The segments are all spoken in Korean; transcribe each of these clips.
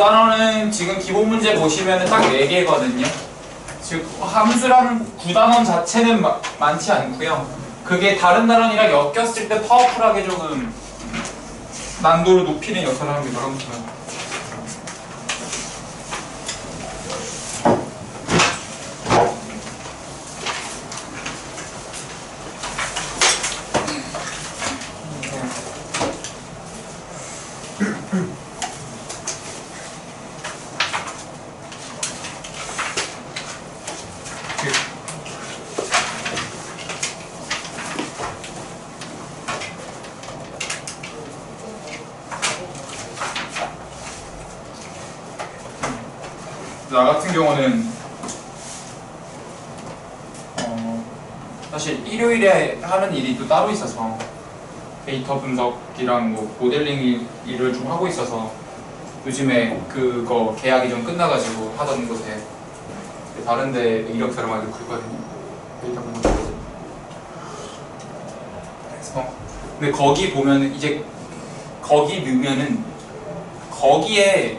9단원은 지금 기본 문제 보시면 딱 4개거든요. 즉 함수라는 9단원 자체는 많지 않고요. 그게 다른 단원이랑 엮였을 때 파워풀하게 조금 난도를 높이는 역할을 합니다. 나 같은 경우는 사실 일요일에 하는 일이 또 따로 있어서 데이터 분석이랑 뭐 모델링 일을 좀 하고 있어서 요즘에 그거 계약이 좀 끝나가지고 하던 곳에 다른데 이력서를 많이 넣고 있거든요. 데이터 분석. 그래서 근데 거기 보면은 이제 거기 넣으면은 거기에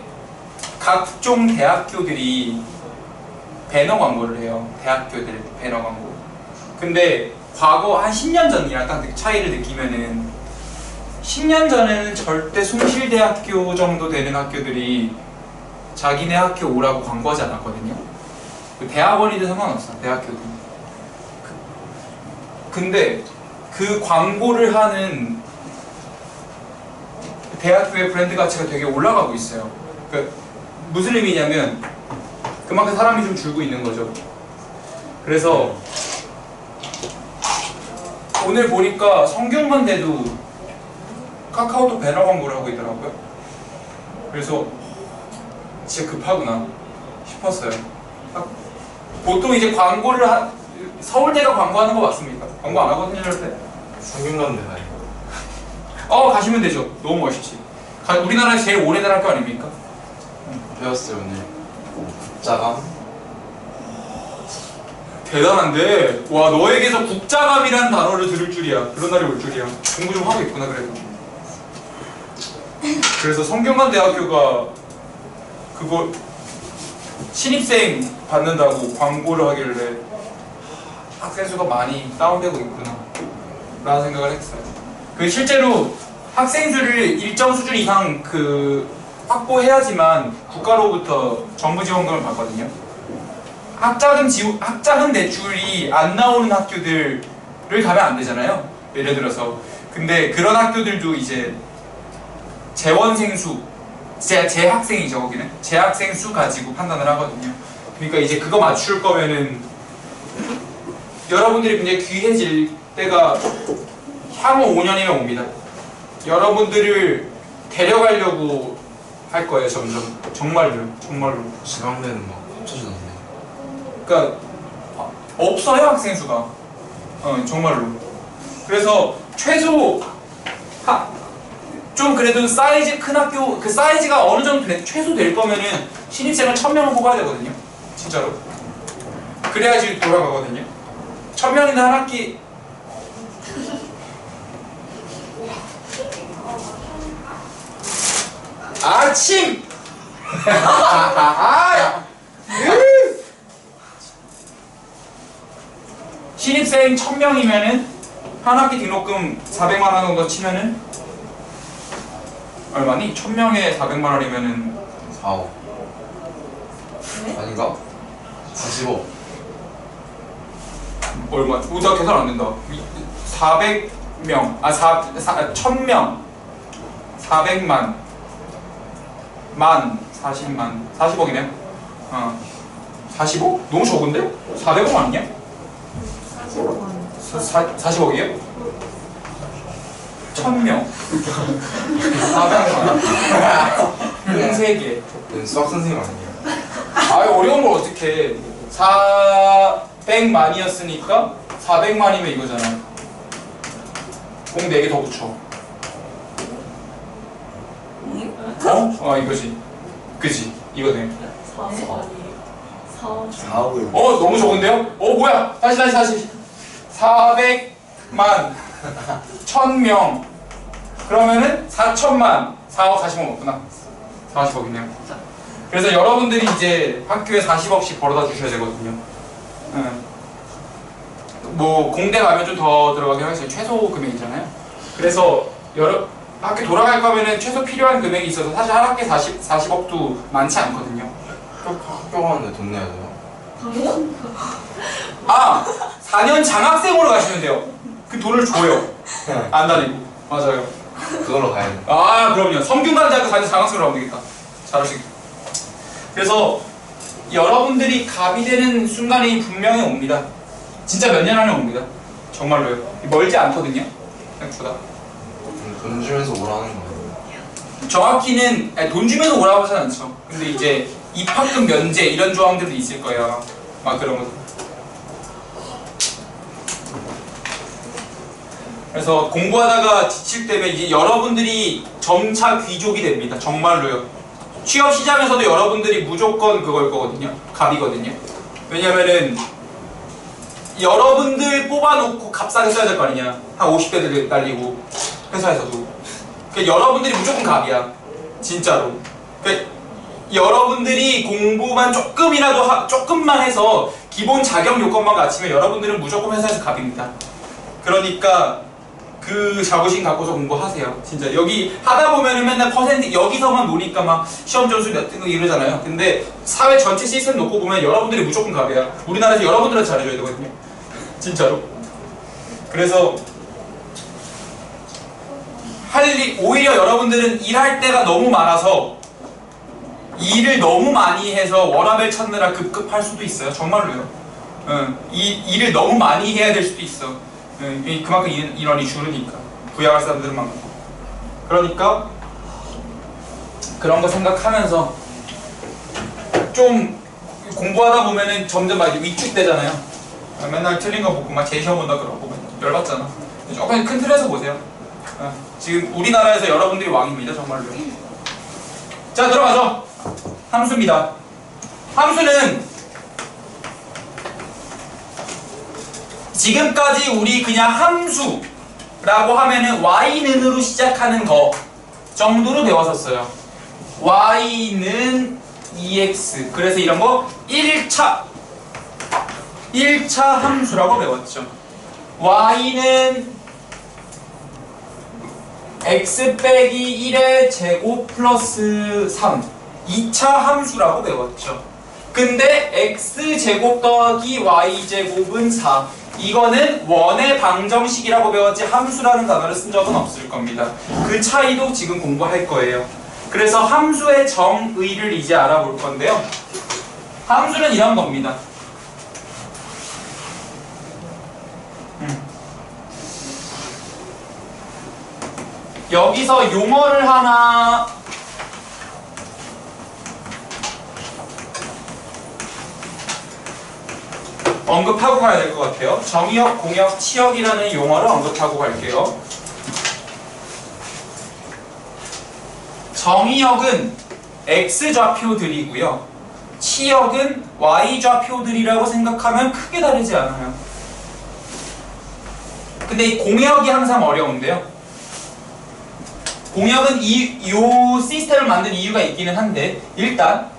각종 대학교들이 배너 광고를 해요. 대학교들 배너 광고. 근데 과거 한 10년 전이랑 딱 차이를 느끼면은 10년 전에는 절대 숭실대학교 정도 되는 학교들이 자기네 학교 오라고 광고하지 않았거든요. 대학원이든 상관없어. 대학교든. 근데 그 광고를 하는 대학교의 브랜드 가치가 되게 올라가고 있어요. 무슨 의미냐면 그만큼 사람이 좀 줄고 있는 거죠. 그래서 오늘 보니까 성균관대도 카카오톡 배너 광고를 하고 있더라고요. 그래서 진짜 급하구나 싶었어요. 보통 이제 광고를 서울대가 광고하는 거 맞습니까? 광고 안 하거든요, 절대. 성균관대 가요. 가시면 되죠. 너무 멋있지. 우리나라에서 제일 오래된 학교 아닙니까? 배웠어요 오늘. 국자감. 대단한데. 와, 너에게서 국자감이라는 단어를 들을 줄이야. 그런 날이 올 줄이야. 공부 좀 하고 있구나 그래도. 그래서 성균관대학교가 그거 신입생 받는다고 광고를 하길래 학생 수가 많이 다운되고 있구나 라는 생각을 했어요. 실제로 학생 수를 일정 수준 이상 확보해야지만 국가로부터 정부 지원금을 받거든요. 학자금 대출이 안 나오는 학교들을 가면 안 되잖아요. 예를 들어서. 근데 그런 학교들도 이제 재원생 수, 재학생이죠 거기는. 재학생 수 가지고 판단을 하거든요. 그러니까 이제 그거 맞출 거면은 여러분들이 굉장히 귀해질 때가 향후 5년이면 옵니다. 여러분들을 데려가려고 할 거예요, 점점. 정말로. 지방대는 막 합쳐주던데. 그러니까 없어요, 학생 수가. 정말로. 그래서 최소 좀 그래도 사이즈 큰 학교, 그 사이즈가 어느 정도 최소 될 거면은 신입생을 1000명을 뽑아야 되거든요. 진짜로. 그래야지 돌아가거든요. 1000명이나 한 학기. 아침! 신입생 1000명이면은 한 학기 등록금 400만 원 정도 치면은 얼마니? 1000명에 400만 원이면은 4억. 아닌가? 45. 얼마? 나 계산 안 된다. 400명, 1000명, 400만, 40만, 40억이네. 40억? 너무 적은데? 400억 아니냐? 40억이에요? 1000명 400만 공세계 수학 선생님 아니에요? 어려운 걸 어떻게 400만이었으니까 400만이면 이거잖아. 공 4개 더 붙여. 이거지. 그치? 이거네. 4억을. 너무 적은데요? 뭐야? 다시. 400만 1000명 그러면은 4천만 4억 40억 없구나. 40억이네요. 그래서 여러분들이 이제 학교에 40억씩 벌어다 주셔야 되거든요. 뭐 공대 가면 좀 더 들어가긴 하겠어요. 최소 금액이잖아요. 그래서 학교 돌아갈 거면은 최소 필요한 금액이 있어서 사실 한 학기에 40억도 많지 않거든요. 학교 가는데 돈 내야 돼요? 아! 4년 장학생으로 가시면 돼요. 그 돈을 줘요. 안 다니고. 맞아요. 그걸로 가야 돼. 아, 그럼요. 성균관대학교 4년 장학생으로 하면 되겠다. 잘하시겠다. 그래서 여러분들이 갑이 되는 순간이 분명히 옵니다. 진짜 몇 년 안에 옵니다. 정말로요. 멀지 않거든요. 생각보다. 돈 주면서 오라는 거예요. 정확히는 돈 주면서 오라고 하진 않죠. 근데 이제 입학금 면제 이런 조항들도 있을 거예요. 막 그런 거. 그래서 공부하다가 지칠 때면 이제 여러분들이 점차 귀족이 됩니다. 정말로요. 취업 시장에서도 여러분들이 무조건 그걸 거거든요. 갑이거든요. 왜냐면은 여러분들 뽑아놓고 값싸게 써야 될 거 아니냐. 한 50대들 날리고 회사에서도. 그러니까 여러분들이 무조건 갑이야. 진짜로. 그러니까 여러분들이 공부만 조금만 해서 기본 자격 요건만 갖추면 여러분들은 무조건 회사에서 갑입니다. 그러니까 그 자부심 갖고서 공부하세요. 진짜 여기 하다 보면은 맨날 퍼센트 여기서만 노니까 막 시험 점수 몇 등 이러잖아요. 근데 사회 전체 시스템 놓고 보면 여러분들이 무조건 갑이야. 우리나라에서 여러분들한테 잘해줘야 되거든요. 진짜로. 그래서 오히려 여러분들은 일할 때가 너무 많아서 일을 너무 많이 해서 워라밸 찾느라 급급할 수도 있어요. 정말로요. 일을 너무 많이 해야 될 수도 있어. 그만큼 인원이 줄으니까. 부양할 사람들은 많고. 그러니까 그런 거 생각하면서 좀 공부하다 보면은 점점 막 위축되잖아요. 맨날 틀린 거 보고 막 재시험 본다 그러고 열받잖아. 조금 큰 틀에서 보세요. 지금 우리나라에서 여러분들이 왕입니다. 정말로. 자, 들어가죠. 함수입니다. 함수는 지금까지 우리 그냥 함수라고 하면은 y는으로 시작하는 거 정도로 배웠었어요. y는 2x. 그래서 이런 거 1차 함수라고 배웠죠. y는 x 빼기 1의 제곱 플러스 3 2차 함수라고 배웠죠. 근데 x제곱 더하기 y제곱은 4 이거는 원의 방정식이라고 배웠지 함수라는 단어를 쓴 적은 없을 겁니다. 그 차이도 지금 공부할 거예요. 그래서 함수의 정의를 이제 알아볼 건데요. 함수는 이런 겁니다. 여기서 용어를 하나 언급하고 가야 될 것 같아요. 정의역, 공역, 치역이라는 용어를 언급하고 갈게요. 정의역은 x좌표들이고요. 치역은 y좌표들이라고 생각하면 크게 다르지 않아요. 근데 이 공역이 항상 어려운데요. 공역은 이 시스템을 만든 이유가 있기는 한데 일단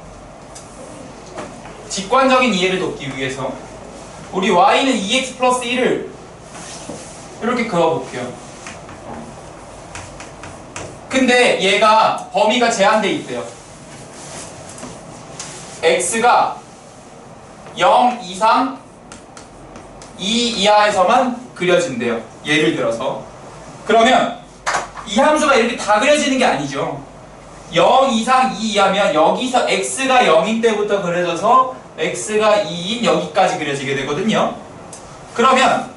직관적인 이해를 돕기 위해서 우리 y는 2x 플러스 1을 이렇게 그어볼게요. 근데 얘가 범위가 제한돼 있대요. x가 0 이상 2 이하에서만 그려진대요. 예를 들어서. 그러면 이 함수가 이렇게 다 그려지는 게 아니죠. 0 이상 2 이하면 여기서 x가 0인 때부터 그려져서 x가 2인 여기까지 그려지게 되거든요. 그러면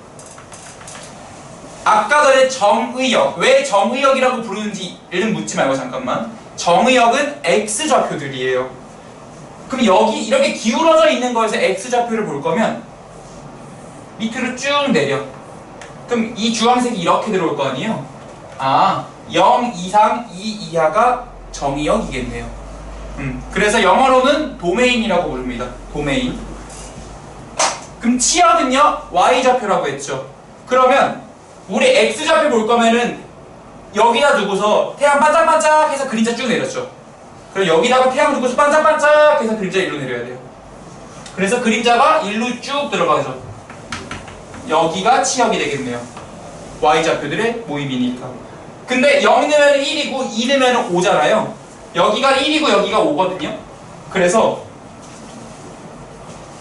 아까 전에 정의역, 왜 정의역이라고 부르는지를 묻지 말고 잠깐만. 정의역은 x좌표들이에요. 그럼 여기 이렇게 기울어져 있는 거에서 x좌표를 볼 거면 밑으로 쭉 내려. 그럼 이 주황색이 이렇게 들어올 거 아니에요? 아, 0 이상 2 이하가 정의역이겠네요. 그래서 영어로는 도메인이라고 부릅니다. 도메인. 그럼 치역은요? y좌표라고 했죠. 그러면 우리 x좌표 볼 거면은 여기다 두고서 태양 반짝반짝 해서 그림자 쭉 내렸죠. 그럼 여기다가 태양을 두고서 반짝반짝 해서 그림자 1로 내려야 돼요. 그래서 그림자가 1로 쭉 들어가죠. 여기가 치역이 되겠네요. y좌표들의 모임이니까. 근데 0 넣으면 1이고 2 넣으면 5잖아요. 여기가 1이고 여기가 5거든요. 그래서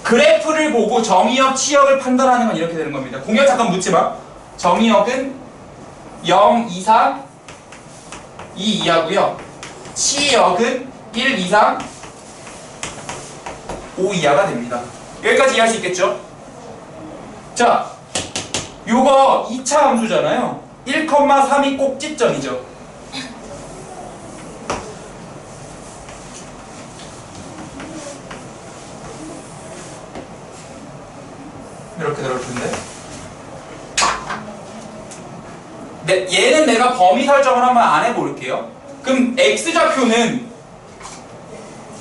그래프를 보고 정의역, 치역을 판단하는 건 이렇게 되는 겁니다. 공역 잠깐 묻지 마. 정의역은 0 이상 2 이하고요. 치역은 1 이상 5 이하가 됩니다. 여기까지 이해할 수 있겠죠? 자, 요거 2차 함수잖아요. 1,3이 꼭지점이죠. 이렇게 들어올 텐데. 얘는 내가 범위 설정을 한번 안 해볼게요. 그럼 x좌표는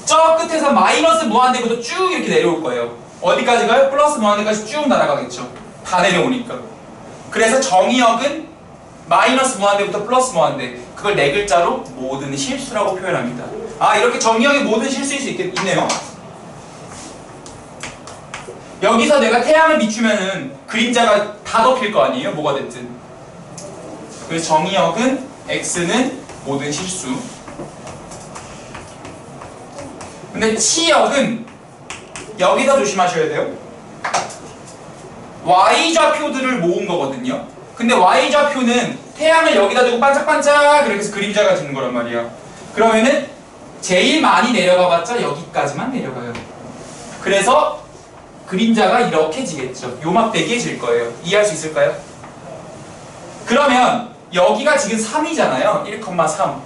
저 끝에서 마이너스 무한대부터 쭉 이렇게 내려올 거예요. 어디까지 가요? 플러스 무한대까지 쭉 날아가겠죠. 다 내려오니까. 그래서 정의역은 마이너스 무한대부터 플러스 무한대. 그걸 네 글자로 모든 실수라고 표현합니다. 아, 이렇게 정의역이 모든 실수일 수 있네요. 여기서 내가 태양을 비추면은 그림자가 다 덮일 거 아니에요? 뭐가 됐든. 그래서 정의역은 x는 모든 실수. 근데 치역은 여기다 조심하셔야 돼요. y좌표들을 모은 거거든요. 근데 y좌표는 태양을 여기다 두고 반짝반짝 이렇게 해서 그림자가 되는 거란 말이야. 그러면은 제일 많이 내려가봤자 여기까지만 내려가요. 그래서 그림자가 이렇게 지겠죠. 요막대기에 질 거예요. 이해할 수 있을까요? 그러면 여기가 지금 3이잖아요. 1,3.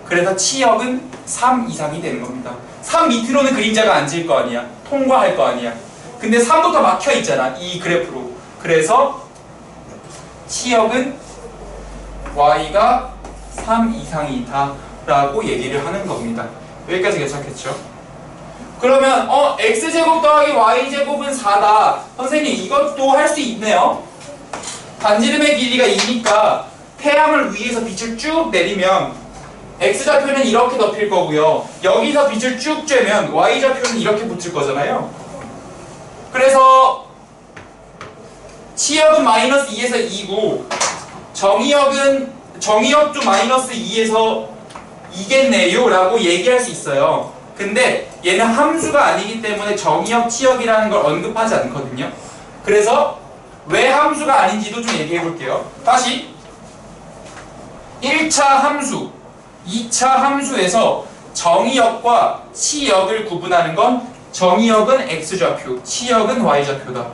그래서 치역은 3 이상이 되는 겁니다. 3 밑으로는 그림자가 안 질 거 아니야. 통과할 거 아니야. 근데 3부터 막혀 있잖아. 이 그래프로. 그래서 치역은 y가 3 이상이다 라고 얘기를 하는 겁니다. 여기까지 괜찮겠죠? 그러면 x제곱 더하기 y제곱은 4다. 선생님 이것도 할 수 있네요. 반지름의 길이가 2니까 태양을 위에서 빛을 쭉 내리면 x좌표는 이렇게 덮일 거고요. 여기서 빛을 쭉 쬐면 y좌표는 이렇게 붙을 거잖아요. 그래서 치역은 마이너스 2에서 2고 정의역도 마이너스 2에서 2겠네요 라고 얘기할 수 있어요. 근데 얘는 함수가 아니기 때문에 정의역, 치역이라는 걸 언급하지 않거든요. 그래서 왜 함수가 아닌지도 좀 얘기해 볼게요. 다시 1차 함수, 2차 함수에서 정의역과 치역을 구분하는 건 정의역은 x좌표, 치역은 y좌표다.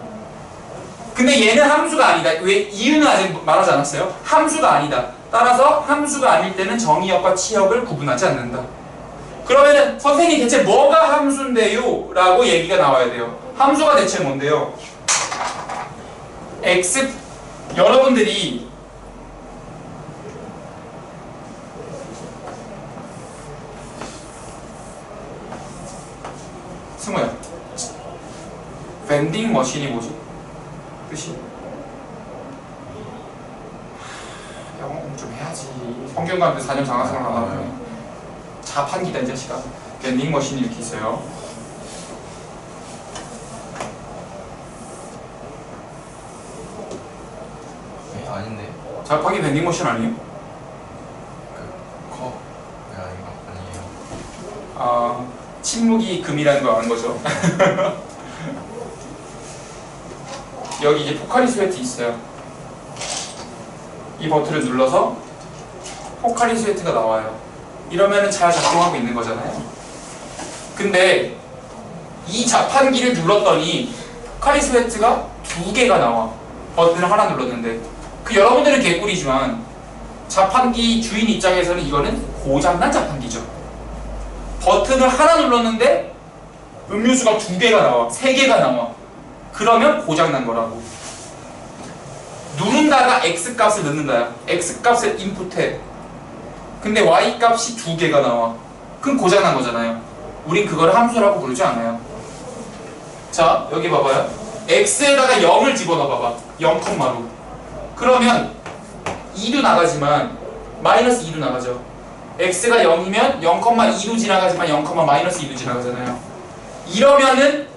근데 얘는 함수가 아니다. 왜? 이유는 아직 말하지 않았어요. 함수가 아니다. 따라서 함수가 아닐 때는 정의역과 치역을 구분하지 않는다. 그러면은 선생님 대체 뭐가 함수인데요? 라고 얘기가 나와야 돼요. 함수가 대체 뭔데요? 여러분들이 승우야, 밴딩 머신이 뭐지? 뜻이? 영어 공부 좀 해야지. 성균관대 4년 장학생을 하다 자판기다 이 자식아. 밴딩 머신이 이렇게 있어요. 네, 아닌데. 자판기 밴딩 머신 아니에요? 아니에요. 아, 침묵이 금이라는 거 아는 거죠. 여기 이제 포카리 스웨트 있어요. 이 버튼을 눌러서 포카리 스웨트가 나와요. 이러면은 잘 작동하고 있는 거잖아요. 근데 이 자판기를 눌렀더니 포카리 스웨트가 2개가 나와. 버튼을 하나 눌렀는데. 여러분들은 개꿀이지만 자판기 주인 입장에서는 이거는 고장난 자판기죠. 버튼을 하나 눌렀는데 음료수가 2개가 나와, 3개가 나와. 그러면 고장난 거라고. 누른다가 X값을 넣는다야. X값을 인풋해. 근데 Y값이 2개가 나와. 그럼 고장난 거잖아요. 우린 그걸 함수라고 부르지 않아요. 자, 여기 봐봐요. X에다가 0을 집어넣어 봐봐. 0,로. 그러면 2도 나가지만 마이너스 2도 나가죠. x가 0이면 0,2도 지나가지만 0,-2도 지나가잖아요. 이러면은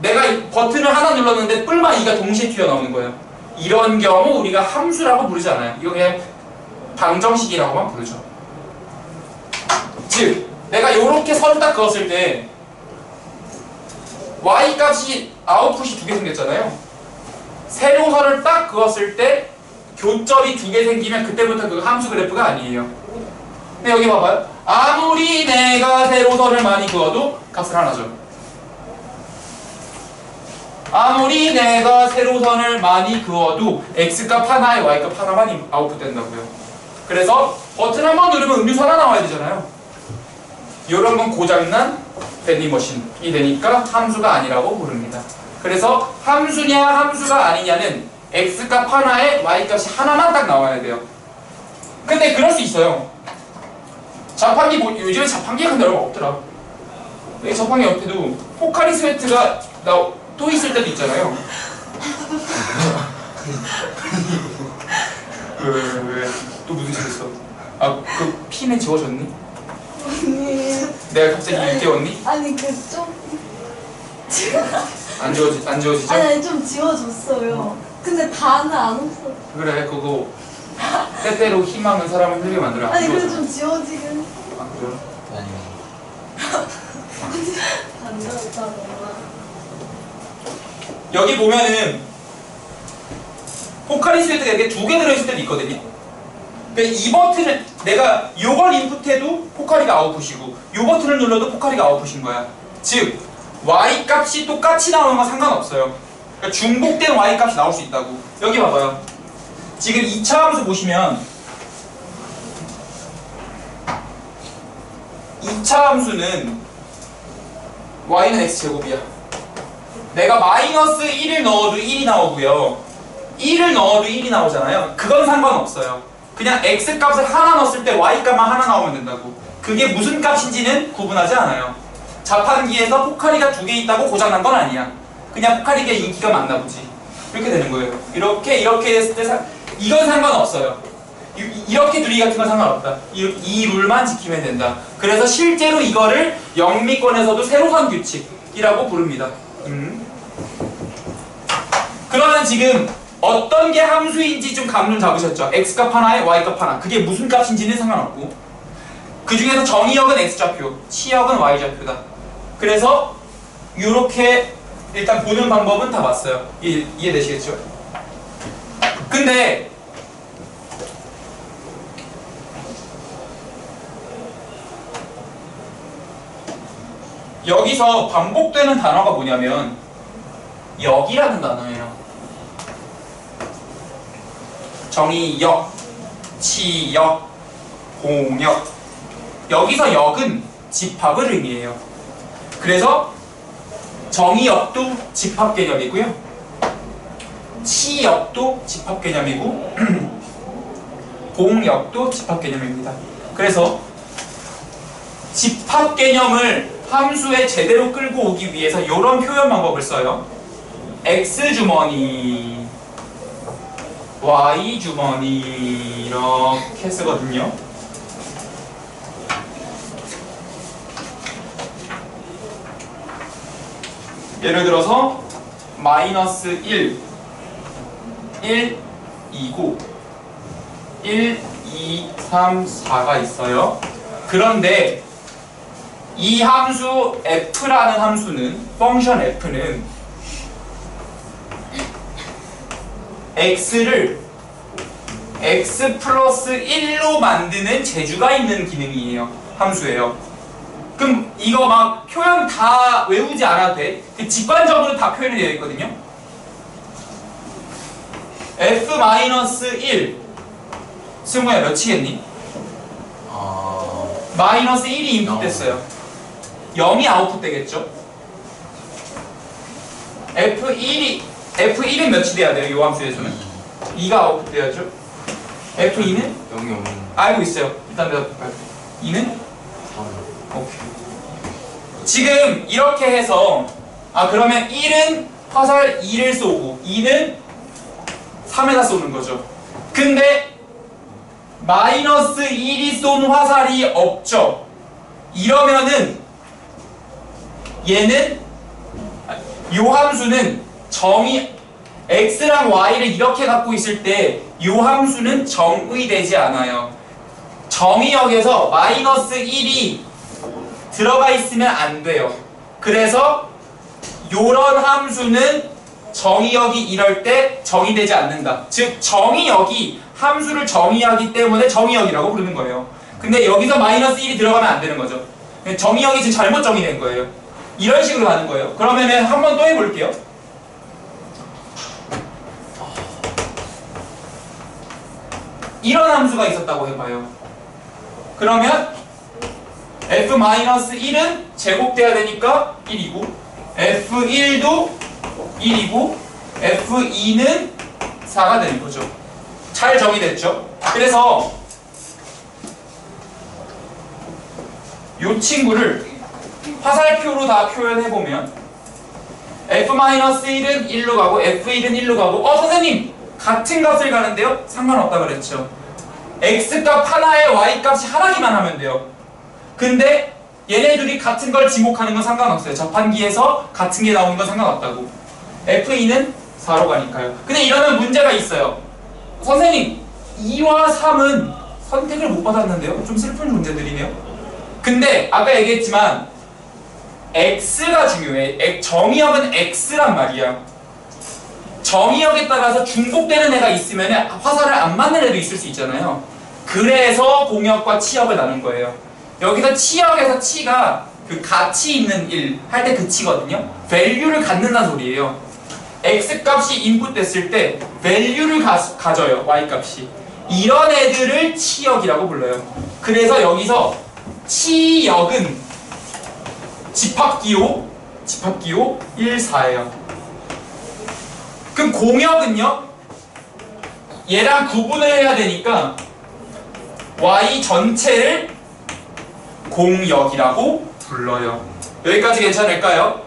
내가 이 버튼을 하나 눌렀는데 뿔마 2가 동시에 튀어나오는 거예요. 이런 경우 우리가 함수라고 부르지 않아요. 이거 그냥 방정식이라고만 부르죠. 즉 내가 이렇게 선을 딱 그었을 때 y 값이 아웃풋이 두 개 생겼잖아요. 세로선을 딱 그었을 때 교점이 두 개 생기면 그때부터 그 함수 그래프가 아니에요. 근데 여기 봐봐요. 아무리 내가 세로선을 많이 그어도 값은 하나죠. 아무리 내가 세로선을 많이 그어도 x값 하나에 y값 하나만 아웃풋 된다고요. 그래서 버튼 한 번 누르면 음료수 하나 나와야 되잖아요. 이런 건 고장난 밴딩머신이 되니까 함수가 아니라고 부릅니다. 그래서 함수냐 함수가 아니냐는 x값 하나에 y값이 하나만 딱 나와야 돼요. 근데 그럴 수 있어요. 자판기 요즘에 자판기가 근데 얼마 없더라. 여기 자판기 옆에도 포카리 스웨트가 또 있을 때도 있잖아요. 왜? 또 무슨 짓 했어? 아, 그 핀에 지워졌니? 아니. 내가 갑자기 일깨웠니? 아니 그 좀. 안 지워지죠? 아니 좀 지워줬어요. 근데 다는 안 없어. 그래, 그거 때때로 희망은 사람을 흘리게 만들어. 아니 그래 좀 지워지긴. 아, 그래요? 아니요. 안 지웠다 여기 보면은 포카리 스웨트가 이렇게 두 개 들어있을 때도 있거든요. 근데 이 버튼을 내가 요걸 인풋해도 포카리가 아웃풋이고 요 버튼을 눌러도 포카리가 아웃풋인 거야. 즉 y 값이 똑같이 나오는 건 상관없어요. 그러니까 중복된 y 값이 나올 수 있다고. 여기 봐봐요. 지금 2차 함수 보시면 2차 함수는 y는 x제곱이야. 내가 마이너스 1을 넣어도 1이 나오고요. 1을 넣어도 1이 나오잖아요. 그건 상관없어요. 그냥 x값을 하나 넣었을 때 y값만 하나 나오면 된다고. 그게 무슨 값인지는 구분하지 않아요. 자판기에서 포카리가 두 개 있다고 고장난 건 아니야. 그냥 포카리가 인기가 많나 보지. 이렇게 되는 거예요. 이렇게 했을 때 이건 상관없어요. 이렇게 두르기 같은 건 상관없다. 이 룰만 지키면 된다. 그래서 실제로 이거를 영미권에서도 세로선 규칙이라고 부릅니다. 그러면 지금 어떤 게 함수인지 좀 감을 잡으셨죠? x값 하나에 y값 하나. 그게 무슨 값인지는 상관없고 그 중에서 정의역은 x좌표, 치역은 y좌표다. 그래서 이렇게 일단 보는 방법은 다 봤어요. 이해되시겠죠? 근데 여기서 반복되는 단어가 뭐냐면 역이라는 단어예요. 정의역, 치역, 공역. 여기서 역은 집합을 의미해요. 그래서 정의역도 집합 개념이고요. 치역도 집합 개념이고 공역도 집합 개념입니다. 그래서 집합 개념을 함수에 제대로 끌고 오기 위해서 이런 표현 방법을 써요. X주머니, Y주머니 이렇게 쓰거든요. 예를 들어서 마이너스 1, 1, 2고 1, 2, 3, 4가 있어요. 그런데 이 함수 f라는 함수는 펑션 f는 x를 x 플러스 1로 만드는 재주가 있는 기능이에요. 함수예요. 그럼 이거 막 표현 다 외우지 않아도 돼. 직관적으로 다 표현이 되어 있거든요. f-1 승우야 몇이겠니? 마이너스 1이 인풋됐어요. 0이 아웃풋 되겠죠? F1은 몇이 돼야 돼요? 이 함수에서는? 2가 아웃풋 돼야죠? F2는? 0이 없는. 알고 있어요. 일단 대답할까요? 2는? 3. 오케이. 지금 이렇게 해서 그러면 1은 화살 2를 쏘고 2는 3에다 쏘는 거죠. 근데 마이너스 1이 쏜 화살이 없죠. 이러면은 얘는 요 함수는 정의 x랑 y를 이렇게 갖고 있을 때 요 함수는 정의되지 않아요. 정의역에서 마이너스 1이 들어가 있으면 안 돼요. 그래서 요런 함수는 정의역이 이럴 때 정의되지 않는다. 즉 정의역이 함수를 정의하기 때문에 정의역이라고 부르는 거예요. 근데 여기서 마이너스 1이 들어가면 안 되는 거죠. 정의역이 지금 잘못 정의된 거예요. 이런 식으로 가는 거예요. 그러면은 한 번 또 해볼게요. 이런 함수가 있었다고 해봐요. 그러면 f-1은 제곱돼야 되니까 1이고 f1도 1이고 f2는 4가 되는 거죠. 잘 정의됐죠? 그래서 이 친구를 화살표로 다 표현해보면 f-1은 1로 가고 f1은 1로 가고 선생님! 같은 값을 가는데요? 상관없다 그랬죠. x값 하나에 y값이 하나기만 하면 돼요. 근데 얘네들이 같은 걸 지목하는 건 상관없어요. 자판기에서 같은 게 나오는 건 상관없다고. f2는 4로 가니까요. 근데 이러면 문제가 있어요. 선생님 2와 3은 선택을 못 받았는데요? 좀 슬픈 존재들이네요. 근데 아까 얘기했지만 x가 중요해. 정의역은 x란 말이야. 정의역에 따라서 중복되는 애가 있으면 화살을 안 맞는 애도 있을 수 있잖아요. 그래서 공역과 치역을 나눈 거예요. 여기서 치역에서 치가 그 가치 있는 일 할 때 그 치거든요. value를 갖는다는 소리예요. x값이 인풋됐을 때 value를 가져요. y값이. 이런 애들을 치역이라고 불러요. 그래서 여기서 치역은 집합기호 1, 4예요. 그럼 공역은요? 얘랑 구분을 해야 되니까 y 전체를 공역이라고 불러요. 여기까지 괜찮을까요?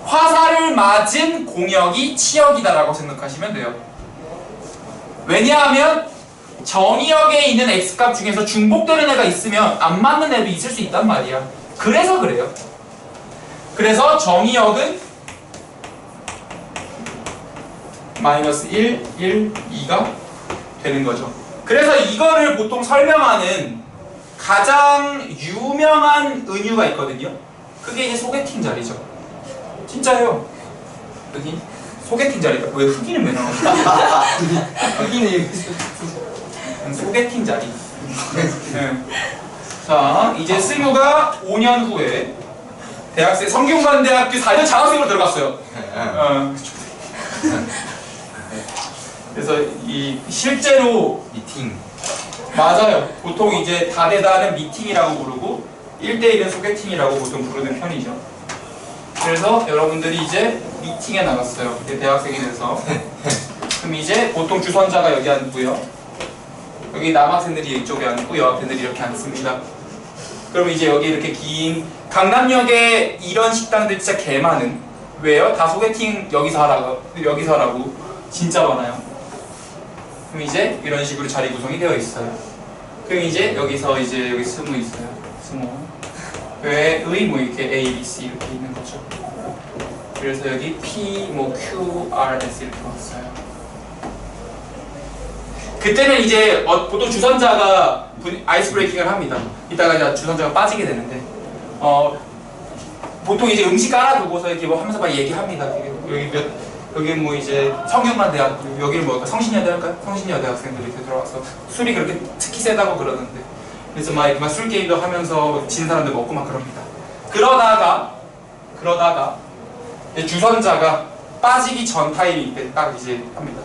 화살을 맞은 공역이 치역이다라고 생각하시면 돼요. 왜냐하면 정의역에 있는 x값 중에서 중복되는 애가 있으면 안 맞는 애도 있을 수 있단 말이야. 그래서 그래요. 그래서 정의역은 마이너스 1, 1, 2가 되는 거죠. 그래서 이거를 보통 설명하는 가장 유명한 은유가 있거든요. 그게 이제 소개팅 자리죠. 진짜요. 여기 소개팅 자리다. 왜 흑인은 왜 나오나? 흑인이 소개팅 자리. 네. 자, 이제 승우가 5년 후에 대학생 성균관대학교 4년 장학생으로 들어갔어요. 그래서 이 실제로 미팅. 맞아요. 보통 이제 다대다는 미팅이라고 부르고 1대1은 소개팅이라고 보통 부르는 편이죠. 그래서 여러분들이 이제 미팅에 나갔어요. 이제 대학생이 돼서. 그럼 이제 보통 주선자가 여기 앉고요. 여기 남학생들이 이쪽에 앉고 여학생들이 이렇게 앉습니다. 그럼 이제 여기 이렇게 긴 강남역에 이런 식당들 진짜 개 많은. 왜요? 다 소개팅 여기서 하라고 진짜 많아요. 그럼 이제 이런 식으로 자리 구성이 되어 있어요. 그럼 이제 여기서 이제 여기 스무 있어요. 스무. 왜 의 뭐 이렇게 A, B, C 이렇게 있는 거죠. 그래서 여기 P, 뭐 Q, R, S 이렇게 왔어요. 그때는 이제 보통 주선자가 아이스 브레이킹을 합니다. 이따가 이제 주선자가 빠지게 되는데 보통 이제 음식 깔아두고서 이렇게 뭐 하면서 막 얘기합니다. 여기 뭐 이제 성균관대학, 여기를 뭐 성신여대 할까요? 성신여대 학생들이 이렇게 들어와서 술이 그렇게 특히 세다고 그러는데, 그래서 막 술 게임도 하면서 진 사람들 먹고 막 그럽니다. 그러다가 이제 주선자가 빠지기 전 타임일 때 딱 이제 합니다.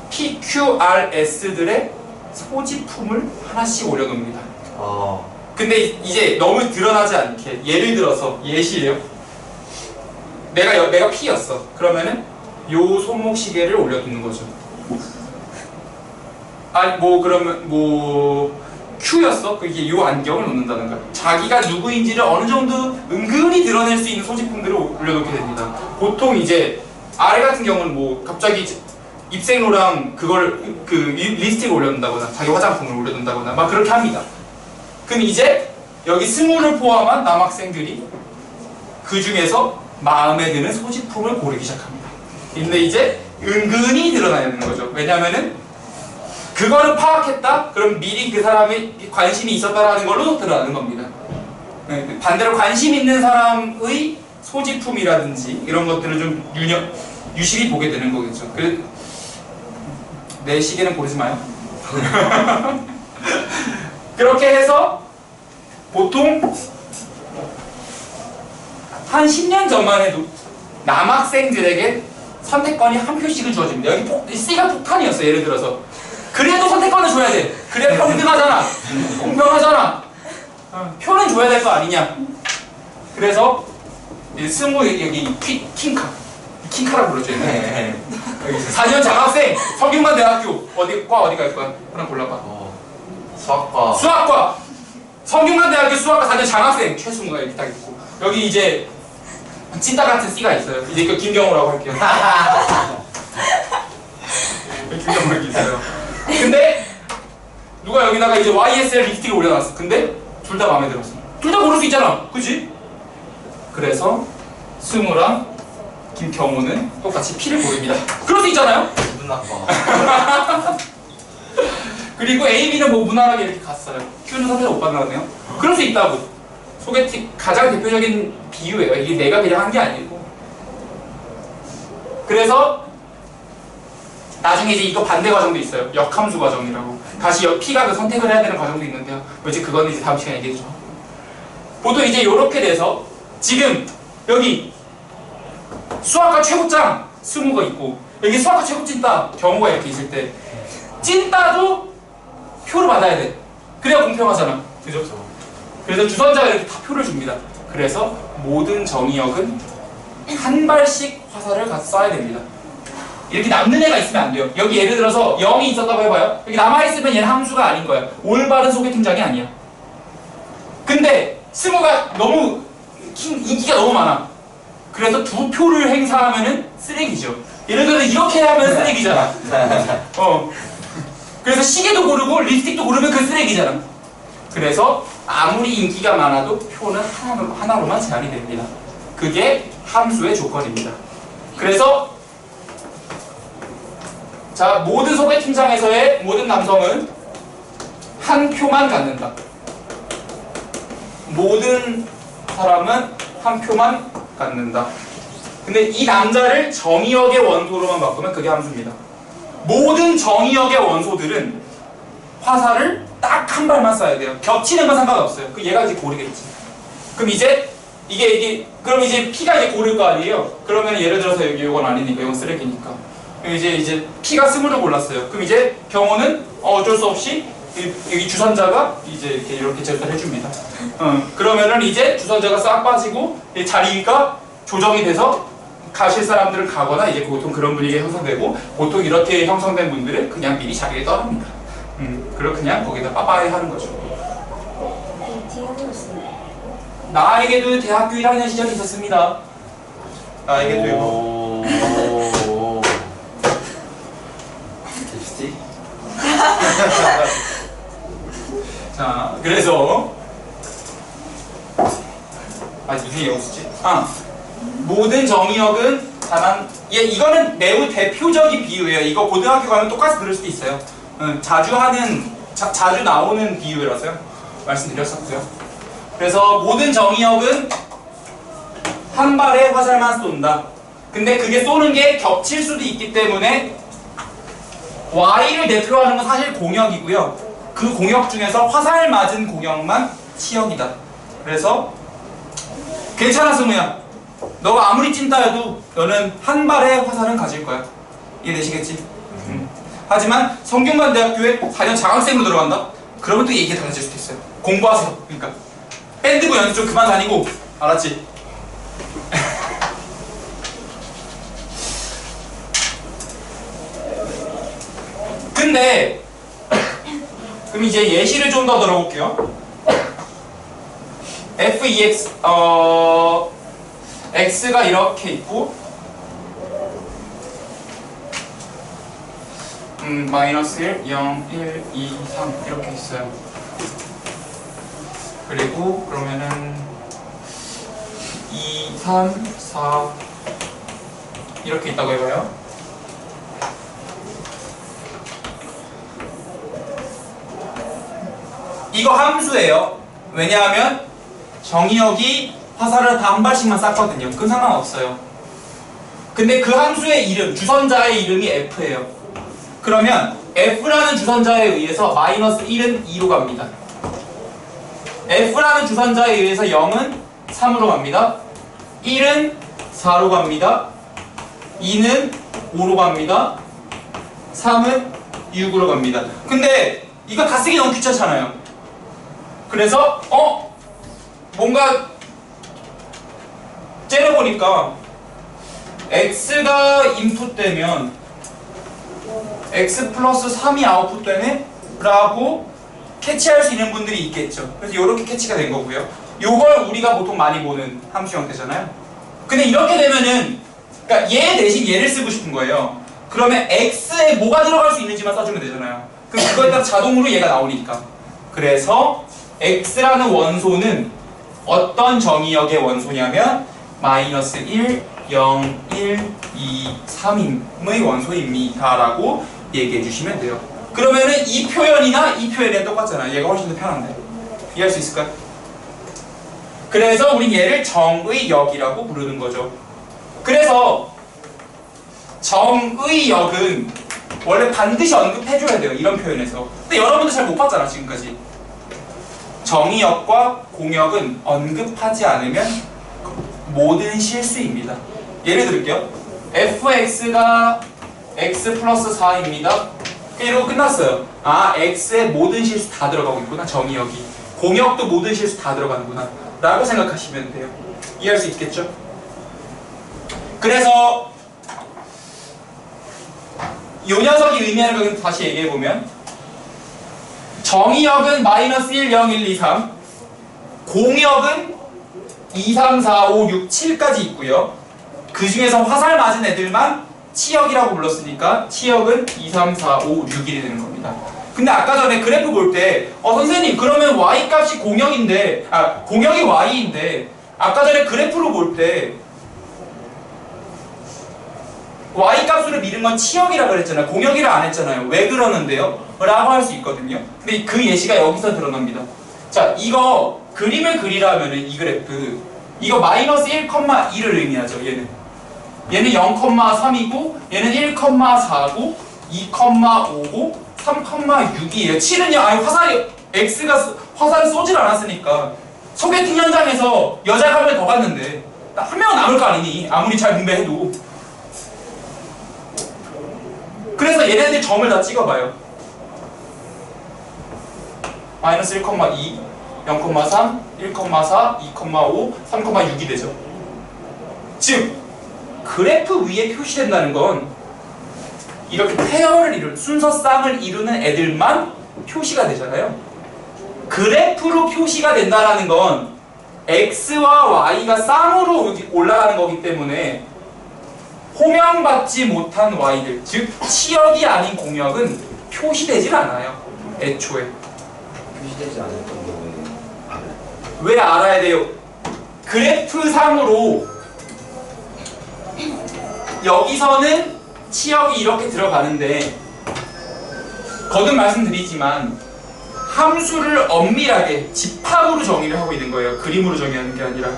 P, Q, R, S들의 소지품을 하나씩 올려놓습니다. 근데 이제 너무 드러나지 않게, 예를 들어서 예시예요. 내가 P였어. 그러면은 요 손목시계를 올려두는 거죠. 아니 뭐 그러면 뭐 Q였어? 그게 요 안경을 놓는다든가, 자기가 누구인지를 어느 정도 은근히 드러낼 수 있는 소지품들을 올려놓게 됩니다. 보통 이제 R 같은 경우는 뭐 갑자기 입생로랑 그걸 그 립스틱을 올려놓는다거나 자기 화장품을 올려놓는다거나 막 그렇게 합니다. 그럼 이제 여기 20를 포함한 남학생들이 그 중에서 마음에 드는 소지품을 고르기 시작합니다. 근데 이제 은근히 드러나야 되는 거죠. 왜냐면은 그거를 파악했다? 그럼 미리 그 사람이 관심이 있었다라는 걸로 드러나는 겁니다. 네, 반대로 관심 있는 사람의 소지품이라든지 이런 것들을 좀 유심히 보게 되는 거겠죠. 내 시계는 고르지 마요. 그렇게 해서 보통 한 10년 전만 해도 남학생들에게 선택권이 한 표씩은 주어집니다. 여기 C가 폭탄이었어. 예를 들어서 그래도 선택권을 줘야 돼. 그래야 평등하잖아. 공평하잖아. 표는 줘야 될 거 아니냐. 그래서 20 여기 킹카라고 부르죠. 네. 4년 장학생 성균관 대학교 어디 갈 거야? 하나 골라봐. 수학과. 수학과 성균관 대학교 수학과 4년 장학생 최승우가 이렇게 딱 있고 여기 이제 찐따 같은 C가 있어요. 이제 그 김경호라고 할게요. 김경호 이렇게 있어요. 근데 누가 여기다가 이제 YSL 립스틱을 올려놨어. 근데 둘 다 마음에 들었어. 둘 다 고를 수 있잖아. 그치? 그래서 승우랑 김경호는 똑같이 P를 고릅니다. 그럴 수 있잖아요? 문학과. 그리고 A, B는 뭐 무난하게 이렇게 갔어요. Q는 사실 못 받나네요. 그럴 수 있다고. 소개팅 가장 대표적인 비유예요. 이게 내가 그냥 한 게 아니고. 그래서 나중에 이제 이거 반대 과정도 있어요. 역함수 과정이라고. 다시 P가 그 선택을 해야 되는 과정도 있는데요. 이제 그거는 이제 다음 시간에 얘기해줘. 보통 이제 이렇게 돼서 지금 여기 수학과 최고짱 승우가 있고 여기 수학과 최고 찐따 경호가 이렇게 있을 때 찐따도 표를 받아야 돼. 그래야 공평하잖아. 그죠? 그래서 주선자가 이렇게 다 표를 줍니다. 그래서 모든 정의역은 한 발씩 화살을 쏴야 됩니다. 이렇게 남는 애가 있으면 안 돼요. 여기 예를 들어서 0이 있었다고 해봐요. 여기 남아있으면 얘는 함수가 아닌 거야. 올바른 소개팅장이 아니야. 근데 승우가 너무 인기가 너무 많아. 그래서 2표를 행사하면은 쓰레기죠. 예를 들어서 이렇게 하면 쓰레기잖아. 그래서 시계도 고르고 립스틱도 고르면 그 쓰레기잖아. 그래서 아무리 인기가 많아도 표는 하나로만 제한이 됩니다. 그게 함수의 조건입니다. 그래서 자, 모든 소개팅장에서의 모든 남성은 한 표만 갖는다. 모든 사람은 한 표만 갖는다. 근데 이 남자를 정의역의 원소로만 바꾸면 그게 함수입니다. 모든 정의역의 원소들은 화살을 딱 한 발만 쏴야 돼요. 겹치는 건 상관없어요. 그 얘가 이제 고르겠지. 그럼 이제 그럼 이제 P가 이제 고를 거 아니에요? 그러면 예를 들어서 여기 이건 아니니까 이건 쓰레기니까. 이제 P가 20을 골랐어요. 그럼 이제 경호는 어쩔 수 없이 여기 주선자가 이제 이렇게 제시를 해줍니다. 그러면은 이제 주선자가 싹 빠지고 자리가 조정이 돼서 가실 사람들은 가거나 이제 보통 그런 분위기가 형성되고 보통 이렇게 형성된 분들은 그냥 미리 자리에 떠납니다. 그리고 그냥 거기다 빠빠이 하는 거죠. 나에게도 대학교 1학년 시절이 있었습니다. 나에게도 립스틱? 자, 그래서 무슨 얘기였지? 모든 정의역은 이거는 매우 대표적인 비유예요. 이거 고등학교 가면 똑같이 들을 수도 있어요. 자주 나오는 비유라서요. 말씀드렸었고요. 그래서 모든 정의역은 한 발의 화살만 쏜다. 근데 그게 쏘는 게 겹칠 수도 있기 때문에 Y를 대표하는 건 사실 공역이고요. 그 공역 중에서 화살 맞은 공역만 T역이다. 그래서 괜찮아 승우야. 너가 아무리 찐따여도 너는 한 발의 화살은 가질 거야. 이해되시겠지? 하지만 성균관대학교에 4년 장학생으로 들어간다? 그러면 또 얘기가 달라질 수도 있어요. 공부하세요. 그러니까 밴드부 연습 좀 그만 다니고 알았지? 근데 그럼 이제 예시를 좀 더 들어볼게요. f(2x) x가 이렇게 있고 마이너스 1, 0, 1, 2, 3 이렇게 있어요. 그리고 그러면은 2, 3, 4 이렇게 있다고 해봐요. 이거 함수예요. 왜냐하면 정의역이 화살을 다 한 발씩만 쐈거든요. 그건 상관없어요. 근데 그 함수의 이름, 주선자의 이름이 F예요. 그러면 F라는 주선자에 의해서 마이너스 1은 2로 갑니다. F라는 주선자에 의해서 0은 3으로 갑니다. 1은 4로 갑니다. 2는 5로 갑니다. 3은 6으로 갑니다. 근데 이거 다 쓰기 너무 귀찮잖아요. 그래서 뭔가 째려보니까 x가 인풋되면 x 플러스 3이 아웃풋되네? 라고 캐치할 수 있는 분들이 있겠죠. 그래서 이렇게 캐치가 된 거고요. 요걸 우리가 보통 많이 보는 함수 형태잖아요. 근데 이렇게 되면은 그러니까 얘 대신 얘를 쓰고 싶은 거예요. 그러면 x에 뭐가 들어갈 수 있는지만 써주면 되잖아요. 그럼 그거에 따라 자동으로 얘가 나오니까. 그래서 x라는 원소는 어떤 정의역의 원소냐면 마이너스 1, 0, 1, 2, 3의 원소입니다 라고 얘기해 주시면 돼요. 그러면은 이 표현이나 이 표현이랑 똑같잖아요. 얘가 훨씬 더 편한데 이해할 수 있을까요? 그래서 우린 얘를 정의역이라고 부르는 거죠. 그래서 정의역은 원래 반드시 언급해줘야 돼요. 이런 표현에서. 근데 여러분들 잘 못 봤잖아 지금까지. 정의역과 공역은 언급하지 않으면 모든 실수입니다. 예를 들을게요. fx가 x 플러스 4입니다. 이러고 끝났어요. 아, x의 모든 실수 다 들어가고 있구나. 정의역이. 공역도 모든 실수 다 들어가는구나 라고 생각하시면 돼요. 이해할 수 있겠죠? 그래서 이 녀석이 의미하는 건 다시 얘기해보면 정의역은 마이너스 1, 0, 1, 2, 3 공역은 2, 3, 4, 5, 6, 7까지 있고요. 그 중에서 화살 맞은 애들만 치역이라고 불렀으니까 치역은 2, 3, 4, 5, 6, 1이 되는 겁니다. 근데 아까 전에 그래프 볼 때 선생님 그러면 y값이 공역인데 공역이 y인데 아까 전에 그래프로 볼 때 y값으로 미는 건 치역이라고 그랬잖아요. 공역이라 안 했잖아요. 왜 그러는데요? 라고 할 수 있거든요. 근데 그 예시가 여기서 드러납니다. 자, 이거 그림을 그리라면은 이 그래프 이거 마이너스 1,2를 의미하죠. 얘는 0,3이고 얘는 1,4고 2,5고 3,6이에요. 7은요. 아니 화살이 x가 화살을 쏘질 않았으니까 소개팅 현장에서 여자가 한 명 더 갔는데 한 명은 남을 거 아니니 아무리 잘 분배해도. 그래서 얘네들 점을 다 찍어봐요. 마이너스 1,2, 0,3, 1,4, 2,5, 3,6이 되죠. 즉 그래프 위에 표시된다는 건 이렇게 페어를 이루는 순서쌍을 이루는 애들만 표시가 되잖아요. 그래프로 표시가 된다는 건 x와 y가 쌍으로 올라가는 거기 때문에 호명받지 못한 y들, 즉 치역이 아닌 공역은 표시되질 않아요. 애초에. 표시되지 않았던 경우에 왜 알아야 돼요? 그래프상으로 여기서는 치역이 이렇게 들어가는데 거듭 말씀드리지만 함수를 엄밀하게 집합으로 정의를 하고 있는 거예요. 그림으로 정의하는 게 아니라.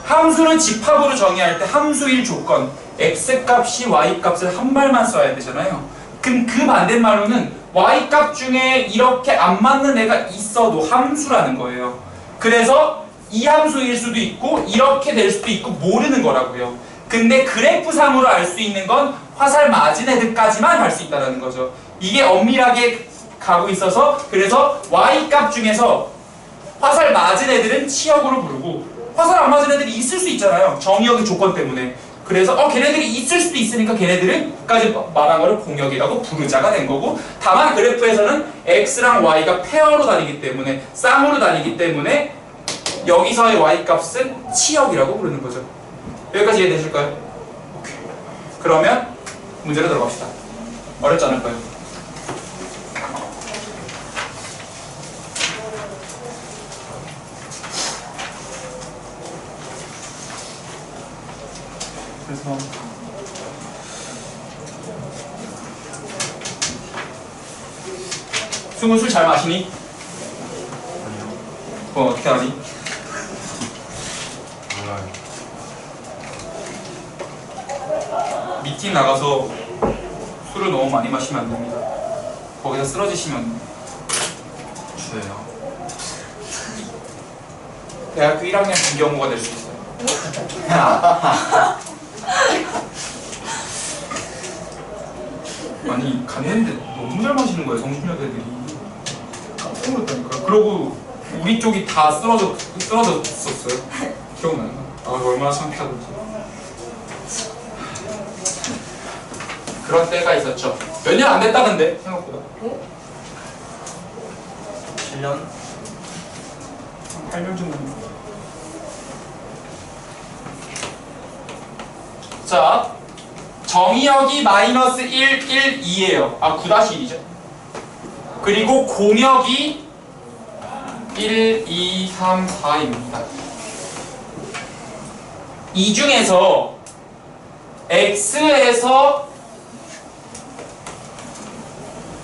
함수를 집합으로 정의할 때 함수일 조건 x값이 y값을 한 발만 써야 되잖아요. 그럼 그 반대말로는 y값 중에 이렇게 안 맞는 애가 있어도 함수라는 거예요. 그래서 이 함수일 수도 있고 이렇게 될 수도 있고 모르는 거라고요. 근데 그래프상으로 알 수 있는 건 화살 맞은 애들까지만 알 수 있다는 거죠. 이게 엄밀하게 가고 있어서 그래서 y값 중에서 화살 맞은 애들은 치역으로 부르고 화살 안 맞은 애들이 있을 수 있잖아요. 정의역의 조건 때문에. 그래서 걔네들이 있을 수도 있으니까 걔네들까지 말한 거를 공역이라고 부르자가 된 거고, 다만 그래프에서는 x랑 y가 페어로 다니기 때문에 쌍으로 다니기 때문에 여기서의 y값은 치역이라고 부르는 거죠. 여기까지 이해되실까요? 오케이. 그러면 문제로 들어갑시다. 어렵지 않을까요? 그래서 승우 술 잘 마시니? 어떻게 하니? 몰라요. 미팅 나가서 술을 너무 많이 마시면 안 됩니다. 거기서 쓰러지시면 주예요. 대학교 1학년 김경호가 될 수 있어요. 아니 갔는데 너무 잘 마시는 거예요, 성신여대들이. 깜짝 놀랐다니까. 그러고 우리 쪽이 다 쓰러졌었어요. 기억나요? 아 얼마나 창피하던지. 그런 때가 있었죠. 몇 년 안 됐다는데 생각보다. 7년? 한 8년 정도. 자, 정의역이 마이너스 1, 1, 2예요. 아, 9-1이죠. 그리고 공역이 1, 2, 3, 4입니다. 이 중에서 x에서